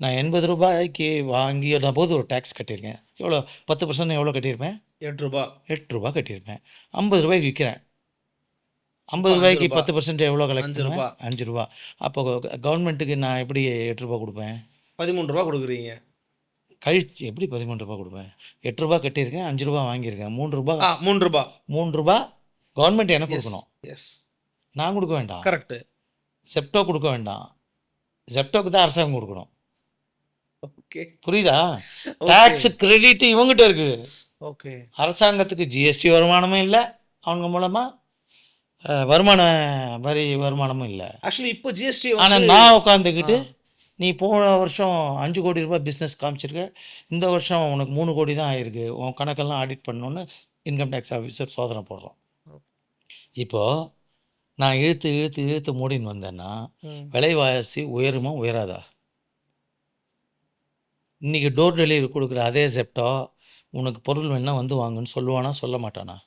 [SPEAKER 1] நான் 80 ரூபாய்க்கு வாங்கின போது ஒரு டேக்ஸ் கட்டியிருக்கேன். எவ்வளோ? 10% எவ்வளோ கட்டியிருப்பேன்?
[SPEAKER 2] 8 ரூபாய்.
[SPEAKER 1] 8 ரூபாய் கட்டியிருப்பேன். 50 ரூபாய்க்கு விற்கிறேன். 50 ரூபாய்க்கு 10% எவ்வளோ கலெக்ட்
[SPEAKER 2] 5
[SPEAKER 1] பண்ணுவேன்?
[SPEAKER 2] ரூபாய்.
[SPEAKER 1] 5 ரூபா. அப்போ கவர்மெண்ட்டுக்கு நான் எப்படி 8 ரூபாய் கொடுப்பேன்?
[SPEAKER 2] 13 ரூபாய் கொடுக்குறீங்க.
[SPEAKER 1] கழிச்சு எப்படி 13 ரூபாய் கொடுப்பேன்? 8 ரூபாய் கட்டியிருக்கேன், 5 ரூபாய் வாங்கியிருக்கேன், 3 ரூபாய்.
[SPEAKER 2] 3 ரூபாய்.
[SPEAKER 1] 3 ரூபாய் கவர்மெண்ட் எனக்கு
[SPEAKER 2] எஸ்.
[SPEAKER 1] கொடுக்கணும்,
[SPEAKER 2] எஸ்.
[SPEAKER 1] நான் கொடுக்க வேண்டாம்.
[SPEAKER 2] கரெக்ட்.
[SPEAKER 1] செப்டோ கொடுக்க வேண்டாம், செப்டோக்கு தான் அரசாங்கம் கொடுக்கணும்.
[SPEAKER 2] ஓகே.
[SPEAKER 1] புரியுதா? டேக்ஸ் கிரெடிட் இவங்ககிட்ட இருக்கு.
[SPEAKER 2] ஓகே.
[SPEAKER 1] அரசாங்கத்துக்கு ஜிஎஸ்டி வருமானமும் இல்லை, அவங்க மூலமாக வருமான வரி வருமானமும் இல்லை.
[SPEAKER 2] ஆக்சுவலி இப்போ ஜிஎஸ்டி
[SPEAKER 1] ஆனால் நான் உட்காந்துக்கிட்டு, நீ போன வருஷம் 5 கோடி ரூபாய் பிஸ்னஸ் காமிச்சிருக்க, இந்த வருஷம் உனக்கு 3 கோடி தான் ஆயிருக்கு, உன் கணக்கெல்லாம் ஆடிட் பண்ணணுன்னு இன்கம் டேக்ஸ் ஆஃபீஸர் சோதனை போடுறோம். இப்போது நான் இழுத்து மூடின்னு வந்தேன்னா விலைவாசி உயருமா உயராதா? இன்றைக்கி டோர் டெலிவரி கொடுக்குற அதே செப்டோ உனக்கு பொருள் வேணால் வந்து வாங்குன்னு சொல்லுவானா சொல்ல மாட்டானா?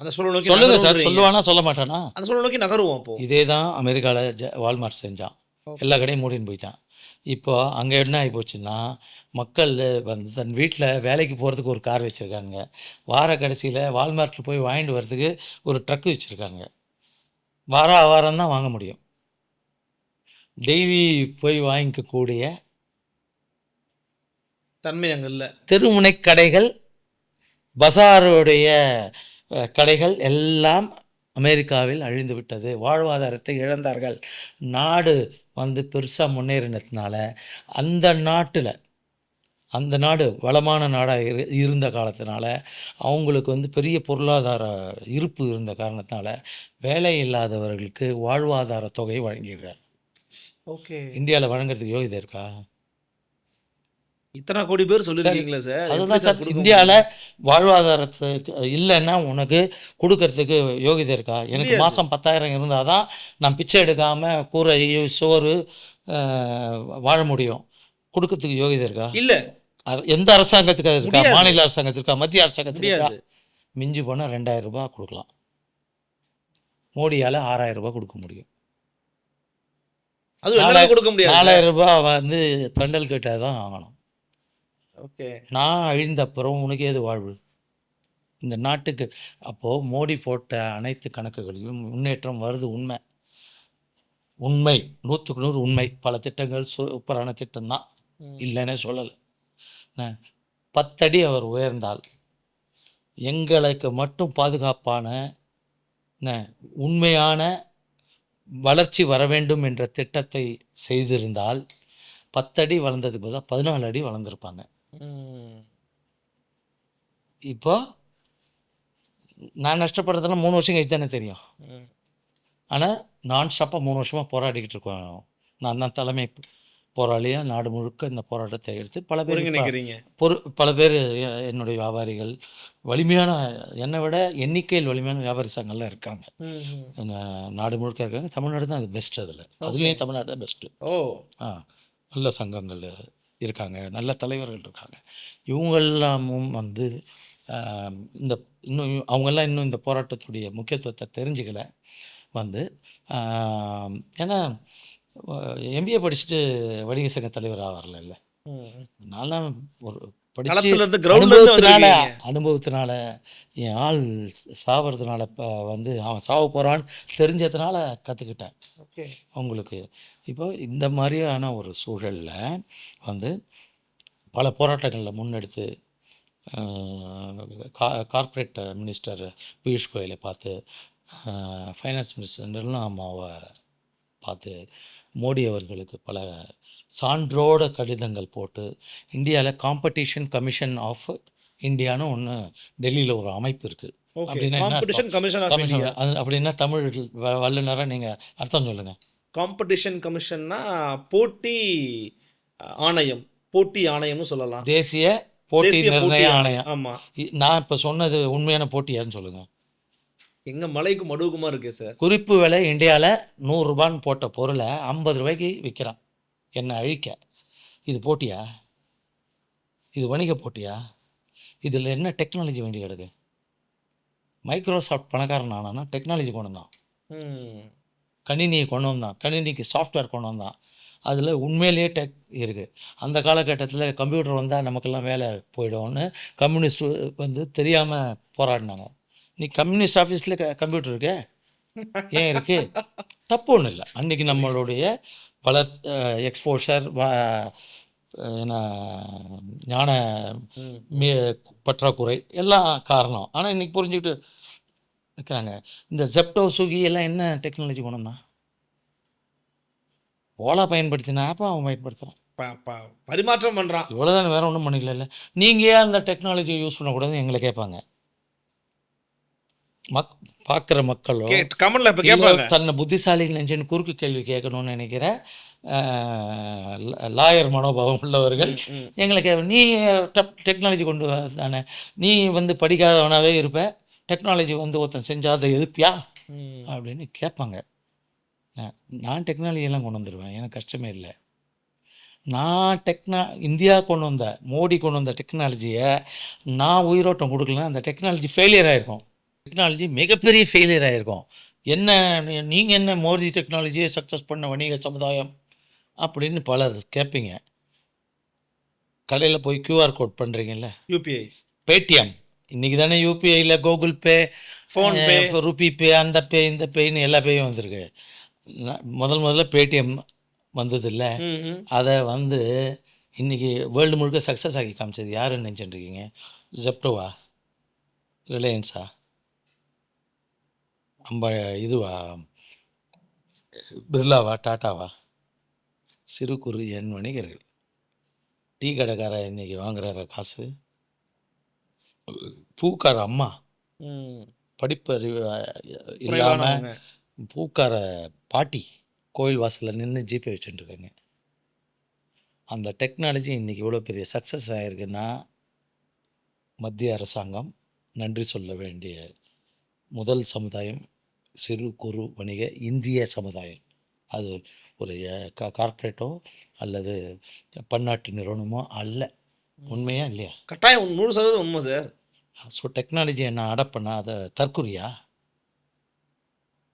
[SPEAKER 2] அந்த சூழல் நோக்கி
[SPEAKER 1] சொல்லுங்க சார்,
[SPEAKER 2] நகருவோன்றீங்க.
[SPEAKER 1] சொல்லுவானா சொல்ல மாட்டானா?
[SPEAKER 2] அந்த சூழல் நோக்கி நகருவோம் அப்போ.
[SPEAKER 1] இதே தான் அமெரிக்காவில் வால்மார்ட் செஞ்சான்.
[SPEAKER 2] Okay.
[SPEAKER 1] எல்லா கடையும் மூடின்னு போயிட்டான். இப்போ அங்கே என்ன ஆகி போச்சுன்னா, மக்கள் வந்து தன் வீட்டில் வேலைக்கு போகிறதுக்கு ஒரு கார் வச்சுருக்காங்க, வார கடைசியில் வால்மார்ட்டில் போய் வாங்கிட்டு வர்றதுக்கு ஒரு ட்ரக்கு வச்சுருக்காங்க. வாரம் தான் வாங்க முடியும். டெய்லி போய் வாங்கிக்கக்கூடிய
[SPEAKER 2] தன்மை அங்கே இல்லை.
[SPEAKER 1] தெருமுனை கடைகள், பசாருடைய கடைகள் எல்லாம் அமெரிக்காவில் அழிந்து விட்டது. வாழ்வாதாரத்தை இழந்தார்கள். நாடு வந்து பெருசாக முன்னேறினதுனால அந்த நாடு வளமான நாடாக இருந்த காலத்தினால அவங்களுக்கு வந்து பெரிய பொருளாதார இருப்பு இருந்த காரணத்தினால வேலை இல்லாதவர்களுக்கு வாழ்வாதார தொகை வழங்குகிறார்.
[SPEAKER 2] ஓகே.
[SPEAKER 1] இந்தியாவில் வழங்குறதுக்கு யோகிதை இருக்கா?
[SPEAKER 2] இத்தனை கோடி பேர்
[SPEAKER 1] சரி
[SPEAKER 2] சொல்லியிருக்கீங்களே சார், எப்படி
[SPEAKER 1] அதுதான்
[SPEAKER 2] சார்
[SPEAKER 1] சார்
[SPEAKER 2] கொடுக்க
[SPEAKER 1] இந்தியாவில்
[SPEAKER 2] முடியும்?
[SPEAKER 1] வாழ்வாதாரத்துக்கு இல்லைன்னா உனக்கு கொடுக்கறதுக்கு யோகிதை இருக்கா? எனக்கு
[SPEAKER 2] முடியாது.
[SPEAKER 1] மாதம் 10,000 இருந்தால் தான் நான் பிச்சை எடுக்காமல் கூரை சோறு வாழ முடியும். கொடுக்கறதுக்கு யோகிதை இருக்கா?
[SPEAKER 2] இல்ல,
[SPEAKER 1] எந்த அரசாங்கத்துக்கு அது இருக்கா?
[SPEAKER 2] முடியாது,
[SPEAKER 1] மாநில அரசாங்கத்துக்கு இருக்கா? மத்திய அரசாங்கத்துக்கு இருக்கா?
[SPEAKER 2] முடியாது.
[SPEAKER 1] மிஞ்சி போனால் 2,000 ரூபாய் கொடுக்கலாம். மோடியால் 6,000 ரூபாய் கொடுக்க முடியும்.
[SPEAKER 2] அதுவும் எல்லாருக்கும் கொடுக்க முடியாது சார்.
[SPEAKER 1] 4,000 ரூபாய் வந்து தண்டல் கிட்ட தான் வாங்கணும்.
[SPEAKER 2] ஓகே.
[SPEAKER 1] நான் அழிந்த அப்புறம் உனக்கு ஏது வாழ்வு? இந்த நாட்டுக்கு அப்போது மோடி போட்ட அனைத்து கணக்குகளையும் முன்னேற்றம் வருது. உண்மை உண்மை 100க்கு 100 உண்மை. பல திட்டங்கள் சூப்பரான திட்டம்தான்,
[SPEAKER 2] ம்.
[SPEAKER 1] இல்லைன்னே சொல்லலை. 10 அடி அவர் உயர்ந்தால் எங்களுக்கு மட்டும் பாதுகாப்பான உண்மையான வளர்ச்சி வர வேண்டும் என்ற திட்டத்தை செய்திருந்தால் 10 அடி வளர்ந்ததுக்கு பதிலாக 14 அடி வளர்ந்துருப்பாங்க.
[SPEAKER 2] ம்.
[SPEAKER 1] இப்போ நான் நஷ்டப்படுறதெல்லாம் 3 வருஷம் கழிச்சு தானே தெரியும்.
[SPEAKER 2] ம்.
[SPEAKER 1] ஆனால் நான் ஸ்டாப்பாக 3 வருஷமாக போராடிக்கிட்டு இருக்கோம். நான் தான் தலைமை போராளியாக நாடு முழுக்க இந்த போராட்டத்தை எடுத்து பல பேர்
[SPEAKER 2] ஒருங்கிணைக்கிறீங்க.
[SPEAKER 1] பல பேர் என்னுடைய வியாபாரிகள் வலிமையான, என்னை விட எண்ணிக்கையில் வலிமையான வியாபாரி சங்கங்கள்லாம் இருக்காங்க.
[SPEAKER 2] ம்.
[SPEAKER 1] நாடு முழுக்க இருக்காங்க. தமிழ்நாடு தான் அது பெஸ்ட். அதில் அதுலேயும் தமிழ்நாடு தான் பெஸ்ட்டு.
[SPEAKER 2] ஓ.
[SPEAKER 1] நல்ல சங்கங்கள் இருக்காங்க, நல்ல தலைவர்கள் இருக்காங்க. இவங்கெல்லாமும் வந்து இந்த இன்னும் அவங்கெல்லாம் இன்னும் இந்த போராட்டத்துடைய முக்கியத்துவத்தை தெரிஞ்சுக்கல. வந்து ஏன்னா எம்பிஏ படிச்சுட்டு வணிக சங்க தலைவர் ஆவார்ல.
[SPEAKER 2] ம்.
[SPEAKER 1] நான்லாம் ஒரு படித்து
[SPEAKER 2] களத்துல இருந்து கிரவுண்ட்ல இருந்து வந்திருக்கீங்க.
[SPEAKER 1] அனுபவத்தினால என் ஆள் சாவறதுனால வந்து அவன் சாவ போகிறான்னு தெரிஞ்சதுனால கற்றுக்கிட்டேன்.
[SPEAKER 2] ஓகே.
[SPEAKER 1] உங்களுக்கு இப்போ இந்த மாதிரியான ஒரு சூழலில் வந்து பல போராட்டங்களில் முன்னெடுத்து கார்ப்பரேட் மினிஸ்டர் பியூஷ் கோயலை பார்த்து, ஃபைனான்ஸ் மினிஸ்டர் நிர்மலா அம்மாவை பார்த்து, மோடி அவர்களுக்கு பல சான்றோட கடிதங்கள் போட்டு, இந்தியாவில் காம்படிஷன் கமிஷன் ஆஃப் இந்தியான்னு ஒன்று டெல்லியில் ஒரு அமைப்பு இருக்குது.
[SPEAKER 2] ஓகே.
[SPEAKER 1] அப்படின்னா என்ன
[SPEAKER 2] காம்படிஷன்
[SPEAKER 1] அர்த்தம்?
[SPEAKER 2] Commission of
[SPEAKER 1] commission
[SPEAKER 2] India.
[SPEAKER 1] அது அப்படின்னா தமிழ் வல்லுநராக நீங்கள் அர்த்தம் சொல்லுங்கள்.
[SPEAKER 2] காம்படிஷன் கமிஷன்னா போட்டி ஆணையம், போட்டி ஆணையம்னு சொல்லலாம்.
[SPEAKER 1] தேசிய போட்டி
[SPEAKER 2] தேசிய போட்டி
[SPEAKER 1] நிர்ணய
[SPEAKER 2] ஆணையம்.
[SPEAKER 1] ஆணையம்.
[SPEAKER 2] ஆமா.
[SPEAKER 1] நான் இப்போ சொன்னது உண்மையான போட்டியான்னு சொல்லுங்கள்.
[SPEAKER 2] எங்க மலைக்கு மடுவுக்குமா இருக்கே சார்.
[SPEAKER 1] குறிப்பு விலை இந்தியாவில் 100 ரூபான்னு போட்ட பொருளை 50 ரூபாய்க்கு விற்கிறான். என்னை அழிக்க. இது போட்டியா? இது வணிக போட்டியா? இதில் என்ன டெக்னாலஜி வேண்டி கிடக்கு? மைக்ரோசாஃப்ட் பணக்காரன் ஆனான்னா டெக்னாலஜி கொண்டு வந்தான்,
[SPEAKER 2] ம்.
[SPEAKER 1] கணினியை கொண்டு வந்தான், கணினிக்கு சாஃப்ட்வேர் கொண்டு வந்தான். அதில் உண்மையிலேயே டெக் இருக்குது. அந்த காலகட்டத்தில் கம்ப்யூட்டர் வந்தால் நமக்கெல்லாம் வேலை போயிடும்னு கம்யூனிஸ்ட் வந்து தெரியாமல் போராடினாங்க. நீ கம்யூனிஸ்ட் ஆஃபீஸில் கம்ப்யூட்டர் இருக்கே, ஏன் இருக்குது? தப்பு ஒன்றும் இல்லை. அன்றைக்கி நம்மளுடைய பல எக்ஸ்போஷர் என்ன ஞான
[SPEAKER 2] ம்.
[SPEAKER 1] பற்றாக்குறை எல்லாம் காரணம். ஆனால் இன்றைக்கி புரிஞ்சுக்கிட்டு இருக்கிறாங்க. இந்த ஜெப்டோ ஸ்விக்கி எல்லாம் என்ன டெக்னாலஜி கொண்டு வந்தான்? ஓலா பயன்படுத்தின ஆப்பை அவன் பயன்படுத்துகிறான்.
[SPEAKER 2] பரிமாற்றம் பண்றான்.
[SPEAKER 1] இவ்வளோதான், வேறு ஒன்றும் பண்ணிக்கல. நீங்கள் ஏன் அந்த டெக்னாலஜியை யூஸ் பண்ணக்கூடாதுன்னு எங்களை கேட்பாங்க. பார்க்குற மக்களோ
[SPEAKER 2] கமெண்ட்ல இப்ப
[SPEAKER 1] இல்லை
[SPEAKER 2] கேட்பாங்க.
[SPEAKER 1] தன்னை புத்திசாலி நினைச்சுன்னு குறுக்கு கேள்வி கேட்கணும்னு நினைக்கிற லாயர் மனோபாவம் உள்ளவர்கள்
[SPEAKER 2] ம், ம்.
[SPEAKER 1] எங்களை நீ டெக்னாலஜி கொண்டு வா தானே, நீ வந்து படிக்காதவனாகவே இருப்ப, டெக்னாலஜி வந்து ஒருத்தன் செஞ்சால் அதை எதிர்ப்பியா
[SPEAKER 2] ம்.
[SPEAKER 1] அப்படின்னு கேட்பாங்க. நான் டெக்னாலஜியெல்லாம் கொண்டு வந்துடுவேன், எனக்கு கஷ்டமே இல்லை. நான் இந்தியா கொண்டு வந்த, மோடி கொண்டு வந்த டெக்னாலஜியை நான் உயிரோட்டம் கொடுக்கலன்னா அந்த டெக்னாலஜி ஃபெயிலியர் ஆகிருக்கும். டெக்னாலஜி மிகப்பெரிய ஃபெயிலியர் ஆகிருக்கும். என்ன நீங்கள் என்ன மோடி டெக்னாலஜியை சக்ஸஸ் பண்ண வணிக சமுதாயம் அப்படின்னு பலர் கேட்பீங்க. கடையில் போய் QR கோட் பண்ணுறீங்கல்ல,
[SPEAKER 2] யூபிஐ,
[SPEAKER 1] பேடிஎம், இன்றைக்கி தானே யூபிஐயில் கூகுள் பே,
[SPEAKER 2] ஃபோன்பே,
[SPEAKER 1] ருபி பே, அந்த பே, இந்த பேன்னு எல்லா பேயும் வந்திருக்கு. முதல்ல பேடிஎம் வந்தது இல்லை.
[SPEAKER 2] ம்.
[SPEAKER 1] அதை வந்து இன்றைக்கி வேர்ல்டு முழுக்க சக்ஸஸ் ஆகி காமிச்சது யாருன்னு நினச்சிட்டுருக்கீங்க? ஜெப்டோவா, ரிலையன்ஸா, இதுவா, பிர்லாவா, டாட்டாவா? சிறு குறு எண் வணிகர்கள். டீ கடைக்கார இன்றைக்கி வாங்குற காசு, பூக்கார அம்மா
[SPEAKER 2] ம்.
[SPEAKER 1] படிப்பறிவு இல்லாமல்
[SPEAKER 2] குறைவானவங்க.
[SPEAKER 1] பூக்கார பாட்டி கோயில் வாசலில் நின்று ஜிபே வச்சுட்டுருக்காங்க. அந்த டெக்னாலஜி இன்றைக்கி இவ்வளோ பெரிய சக்ஸஸ் ஆகிருக்குன்னா மத்திய அரசாங்கம் நன்றி சொல்ல வேண்டிய முதல் சமுதாயம் சிறு குறு வணிக இந்திய சமுதாயம். அது ஒரு கார்ப்பரேட்டோ அல்லது பன்னாட்டு நிறுவனமோ அல்ல. உண்மையா இல்லையா?
[SPEAKER 2] கட்டாயம் 100% உண்மை சார்.
[SPEAKER 1] ஸோ டெக்னாலஜியை நான் அடாப்ட் பண்ணால் அதை தற்குறியா?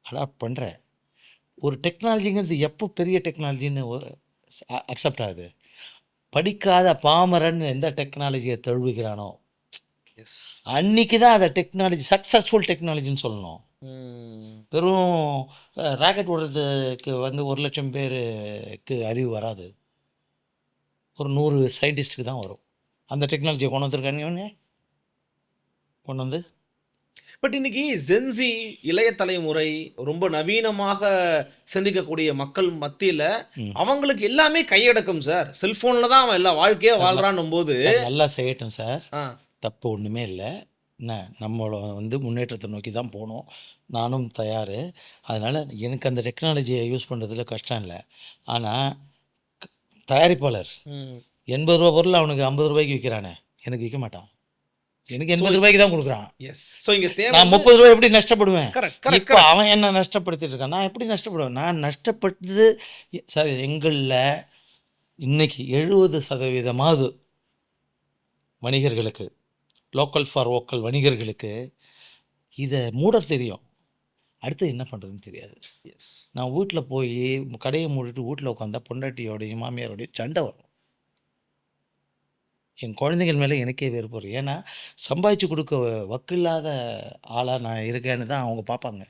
[SPEAKER 1] அடாப்ட் பண்ணுறேன். ஒரு டெக்னாலஜிங்கிறது எப்போ பெரிய டெக்னாலஜின்னு அக்செப்ட் ஆகுது? படிக்காத பாமரன் எந்த டெக்னாலஜியை தழுவுகிறானோ
[SPEAKER 2] எஸ்.
[SPEAKER 1] அன்னைக்கு தான் அதை டெக்னாலஜி சக்ஸஸ்ஃபுல் டெக்னாலஜின்னு சொல்லணும். வெறும் ராக்கெட் ஓடுறதுக்கு வந்து 1,00,000 பேருக்கு அறிவு வராது. ஒரு 100 சயின்டிஸ்ட்டுக்கு தான் வரும். அந்த டெக்னாலஜியை கொண்டு வந்திருக்காங்க. கொண்டு வந்து
[SPEAKER 2] பட் இன்னைக்கு ஜென்சி இளைய தலைமுறை ரொம்ப நவீனமாக சிந்திக்கக்கூடிய மக்கள் மத்தியில
[SPEAKER 1] ம்.
[SPEAKER 2] அவங்களுக்கு எல்லாமே கையடக்கம் சார். செல்போன்ல தான் அவன் எல்லா வாழ்க்கையே
[SPEAKER 1] சார்,
[SPEAKER 2] வாழ்றான்னும் போது
[SPEAKER 1] சார் நல்லா செய்யட்டும் சார்.
[SPEAKER 2] ஆ,
[SPEAKER 1] தப்பு ஒன்றுமே இல்லை. என்ன நம்மளை வந்து முன்னேற்றத்தை நோக்கி தான் போகணும். நானும் தயார். அதனால் எனக்கு அந்த டெக்னாலஜியை யூஸ் பண்ணுறதுல கஷ்டம் இல்லை. ஆனால் தயாரிப்பாளர்
[SPEAKER 2] ம்.
[SPEAKER 1] 80 ரூபா பொருள் அவனுக்கு 50 ரூபாய்க்கு விற்கிறானே, எனக்கு விற்க மாட்டான். எனக்கு 80 ரூபாய்க்கு தான் கொடுக்குறான்.
[SPEAKER 2] எஸ். ஸோ இங்க தேவை
[SPEAKER 1] நான் 30 ரூபாய் எப்படி நஷ்டப்படுவேன்?
[SPEAKER 2] கரெக்ட் கரெக்ட்
[SPEAKER 1] இப்போ அவன் என்ன நஷ்டப்படுத்திட்டு இருக்கான், நான் எப்படி நஷ்டப்படுவேன்? நான் நஷ்டப்பட்டது சார் எங்களில் இன்னைக்கு 70% வணிகர்களுக்கு, லோக்கல் ஃபார் வோக்கல் வணிகர்களுக்கு இதை மூட தெரியும். அடுத்து என்ன பண்ணுறதுன்னு தெரியாது.
[SPEAKER 2] எஸ்.
[SPEAKER 1] நான் வீட்டில் போய் கடையை மூடிட்டு வீட்டில் உட்காந்தா பொண்டாட்டியோடையும் மாமியாரோடையும் சண்டை வரும். என் குழந்தைகள் மேலே எனக்கே வெறுப்பு வரும். ஏன்னா சம்பாதிச்சு கொடுக்க வக்கில்லாத ஆளாக நான் இருக்கேன்னு தான் அவங்க பார்ப்பாங்க.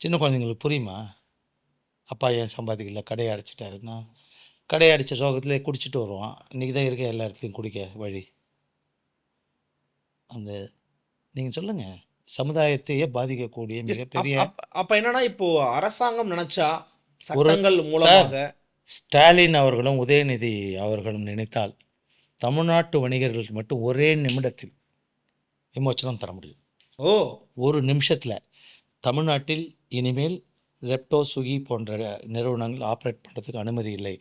[SPEAKER 1] சின்ன குழந்தைங்களுக்கு புரியுமா? அப்பா ஏன் சம்பாதிக்கல, கடையை அடைச்சிட்டாருன்னா, கடையை அடித்த சோகத்தில் குடிச்சிட்டு வருவான். இன்றைக்கி தான் இருக்க எல்லா இடத்துலையும் குடிக்க வழி. அந்த நீங்கள் சொல்லுங்கள், சமுதாயத்தையே பாதிக்கக்கூடிய
[SPEAKER 2] எஸ்.
[SPEAKER 1] மிகப்பெரிய
[SPEAKER 2] அப்ப என்னன்னா இப்போ அரசாங்கம் நினைச்சா
[SPEAKER 1] ஒரு
[SPEAKER 2] சட்டங்கள்
[SPEAKER 1] சார்
[SPEAKER 2] மூலமாக
[SPEAKER 1] ஸ்டாலின் அவர்களும் உதயநிதி அவர்களும் நினைத்தால் தமிழ்நாட்டு வணிகர்களுக்கு மட்டும் ஒரே நிமிடத்தில் விமோச்சனம் தர முடியும்.
[SPEAKER 2] ஓ
[SPEAKER 1] ஒரு நிமிஷத்தில் தமிழ்நாட்டில் இனிமேல் ஜெப்டோ, ஸ்விக்கி போன்ற நிறுவனங்கள் ஆப்ரேட் பண்ணுறதுக்கு அனுமதி இல்லை.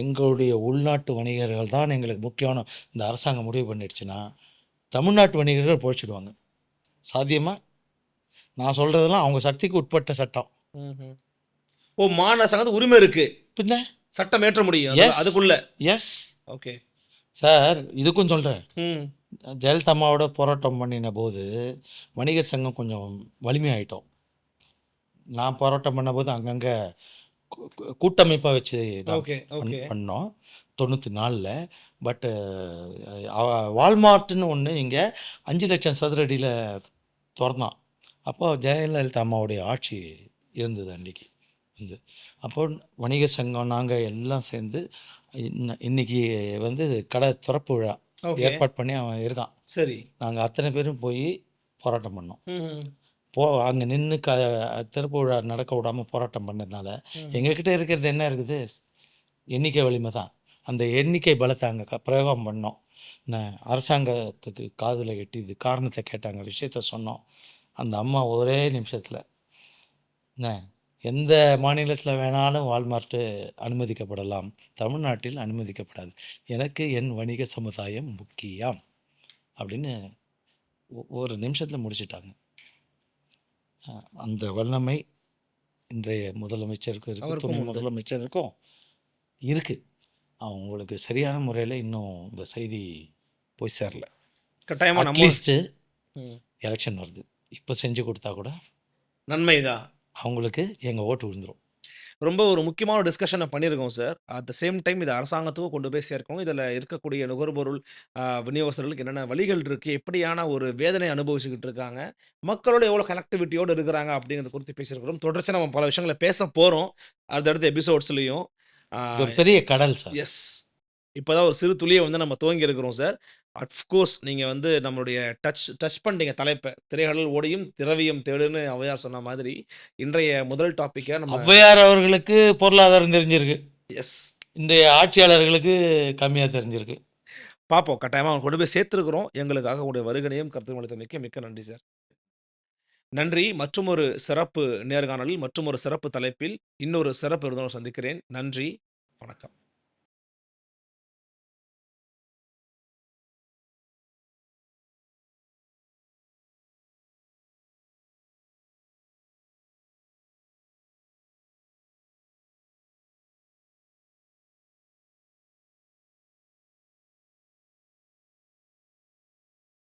[SPEAKER 1] எங்களுடைய உள்நாட்டு வணிகர்கள் தான் எங்களுக்கு முக்கியம். இந்த அரசாங்கம் முடிவு பண்ணிடுச்சுன்னா தமிழ்நாட்டு வணிகர்கள் பொழைச்சிடுவாங்க. சாத்தியமா? நான் சொல்கிறதெல்லாம் அவங்க சக்திக்கு உட்பட்ட சட்டம்.
[SPEAKER 2] ம்ஹும். ஓ மாநில அரசாங்கத்துக்கு உரிமை இருக்கு
[SPEAKER 1] பின்ன
[SPEAKER 2] சட்டம் ஏற்ற முடியும்
[SPEAKER 1] எஸ்
[SPEAKER 2] அதுக்குள்ள.
[SPEAKER 1] S
[SPEAKER 2] okay.
[SPEAKER 1] சார், இதுக்கும் சொல்கிறேன்.
[SPEAKER 2] ம்.
[SPEAKER 1] ஜெயலலிதா அம்மாவோட போராட்டம் பண்ணின போது வணிகர் சங்கம் கொஞ்சம் வலிமையாயிட்டோம். நான் போராட்டம் பண்ணபோது அங்கங்கே கூட்டமைப்பாக வச்சு தான்
[SPEAKER 2] ஓகே ஓகே.
[SPEAKER 1] பண்ணோம் 94ல். பட்டு வால்மார்ட்னு ஒன்று இங்கே 5,00,000 சதுர அடியில் திறந்தான். அப்போ ஜெயலலிதா அம்மாவுடைய ஆட்சி இருந்தது அன்றைக்கி வந்து. அப்போ வணிக சங்கம் நாங்கள் எல்லாம் சேர்ந்து இன்னைக்கு வந்து கடை திறப்பு விழா
[SPEAKER 2] ஓகே.
[SPEAKER 1] ஏற்பாடு பண்ணி அவன் இருக்கான்.
[SPEAKER 2] சரி.
[SPEAKER 1] நாங்கள் அத்தனை பேரும் போய் போராட்டம் பண்ணோம்.
[SPEAKER 2] ம்ஹும்.
[SPEAKER 1] அங்கே நின்று திறப்பு விழா நடக்க விடாமல் போராட்டம் பண்ணதுனால
[SPEAKER 2] ம்.
[SPEAKER 1] எங்ககிட்ட இருக்கிறது என்ன இருக்குது? எண்ணிக்கை வலிமை தான். அந்த எண்ணிக்கை பலத்தை அங்கே பிரயோகம் பண்ணோம். அரசாங்கத்துக்கு காதில் எட்டி இது காரணத்தை கேட்டாங்க, விஷயத்த சொன்னோம். அந்த அம்மா ஒரே நிமிஷத்தில் என்ன எந்த மாநிலத்தில் வேணாலும் வால்மார்ட்டு அனுமதிக்கப்படலாம், தமிழ்நாட்டில் அனுமதிக்கப்படாது, எனக்கு என் வணிக சமுதாயம் முக்கியம் அப்படின்னு ஒரு நிமிஷத்தில் முடிச்சிட்டாங்க. அந்த வல்லமை இன்றைய முதலமைச்சருக்கும் இருக்குது,
[SPEAKER 2] அவருக்கும்
[SPEAKER 1] துணை
[SPEAKER 2] உண்டு.
[SPEAKER 1] முதலமைச்சருக்கும் இருக்குது. அவங்களுக்கு சரியான முறையில் இன்னும் இந்த செய்தி போய் சேரல.
[SPEAKER 2] கட்டாயமா நம்ம
[SPEAKER 1] அட்லீஸ்ட்டு
[SPEAKER 2] ம்.
[SPEAKER 1] எலெக்ஷன் வருது, இப்போ செஞ்சு கொடுத்தா கூட
[SPEAKER 2] நன்மைதான்.
[SPEAKER 1] அவங்களுக்கு எங்கள் ஓட்டு விழுந்துடும்.
[SPEAKER 2] ரொம்ப ஒரு முக்கியமான டிஸ்கஷனை பண்ணியிருக்கோம் sir. At the same time இதை அரசாங்கத்துக்கும் கொண்டு போய் சேர்க்கணும். இதில் இருக்கக்கூடிய நுகர்பொருள் விநியோகஸ்தர்களுக்கு என்னென்ன வழிகள் இருக்குது, எப்படியான ஒரு வேதனை அனுபவிச்சுக்கிட்டு இருக்காங்க, மக்களோட எவ்வளோ கனெக்டிவிட்டியோடு இருக்கிறாங்க அப்படிங்கிறத குறித்து பேசியிருக்கிறோம். தொடர்ச்சி நம்ம பல விஷயங்களை பேச போகிறோம் அடுத்தடுத்த எபிசோட்ஸ்லையும்.
[SPEAKER 1] இது ஒரு பெரிய கடல் சார்.
[SPEAKER 2] எஸ். இப்போ தான் ஒரு சிறு துளியை வந்து நம்ம துவங்கி இருக்கிறோம் சார். அஃப்கோர்ஸ் நீங்கள் வந்து நம்மளுடைய டச் பண்ணிட்டீங்க தலைப்பை. திரைக்கடல் ஓடியும் திரவியம் தேடுன்னு ஔவையார் சொன்ன மாதிரி இன்றைய முதல் டாப்பிக்கை நம்ம
[SPEAKER 1] ஔவையார் அவர்களுக்கு பொருளாதாரம் தெரிஞ்சிருக்கு,
[SPEAKER 2] எஸ்
[SPEAKER 1] இன்றைய ஆட்சியாளர்களுக்கு கம்மியாக தெரிஞ்சிருக்கு.
[SPEAKER 2] பார்ப்போம். கட்டாயமாக அவங்க கொண்டு போய் சேர்த்துருக்குறோம். எங்களுக்காக உங்களுடைய வருகனையும் கருத்து அளித்தமைக்கு மிக்க நன்றி சார். நன்றி. மற்றும் ஒரு சிறப்பு நேர்காணலில் மற்றும் ஒரு சிறப்பு தலைப்பில் இன்னொரு சிறப்பு விருந்தினர் சந்திக்கிறேன். நன்றி. வணக்கம்.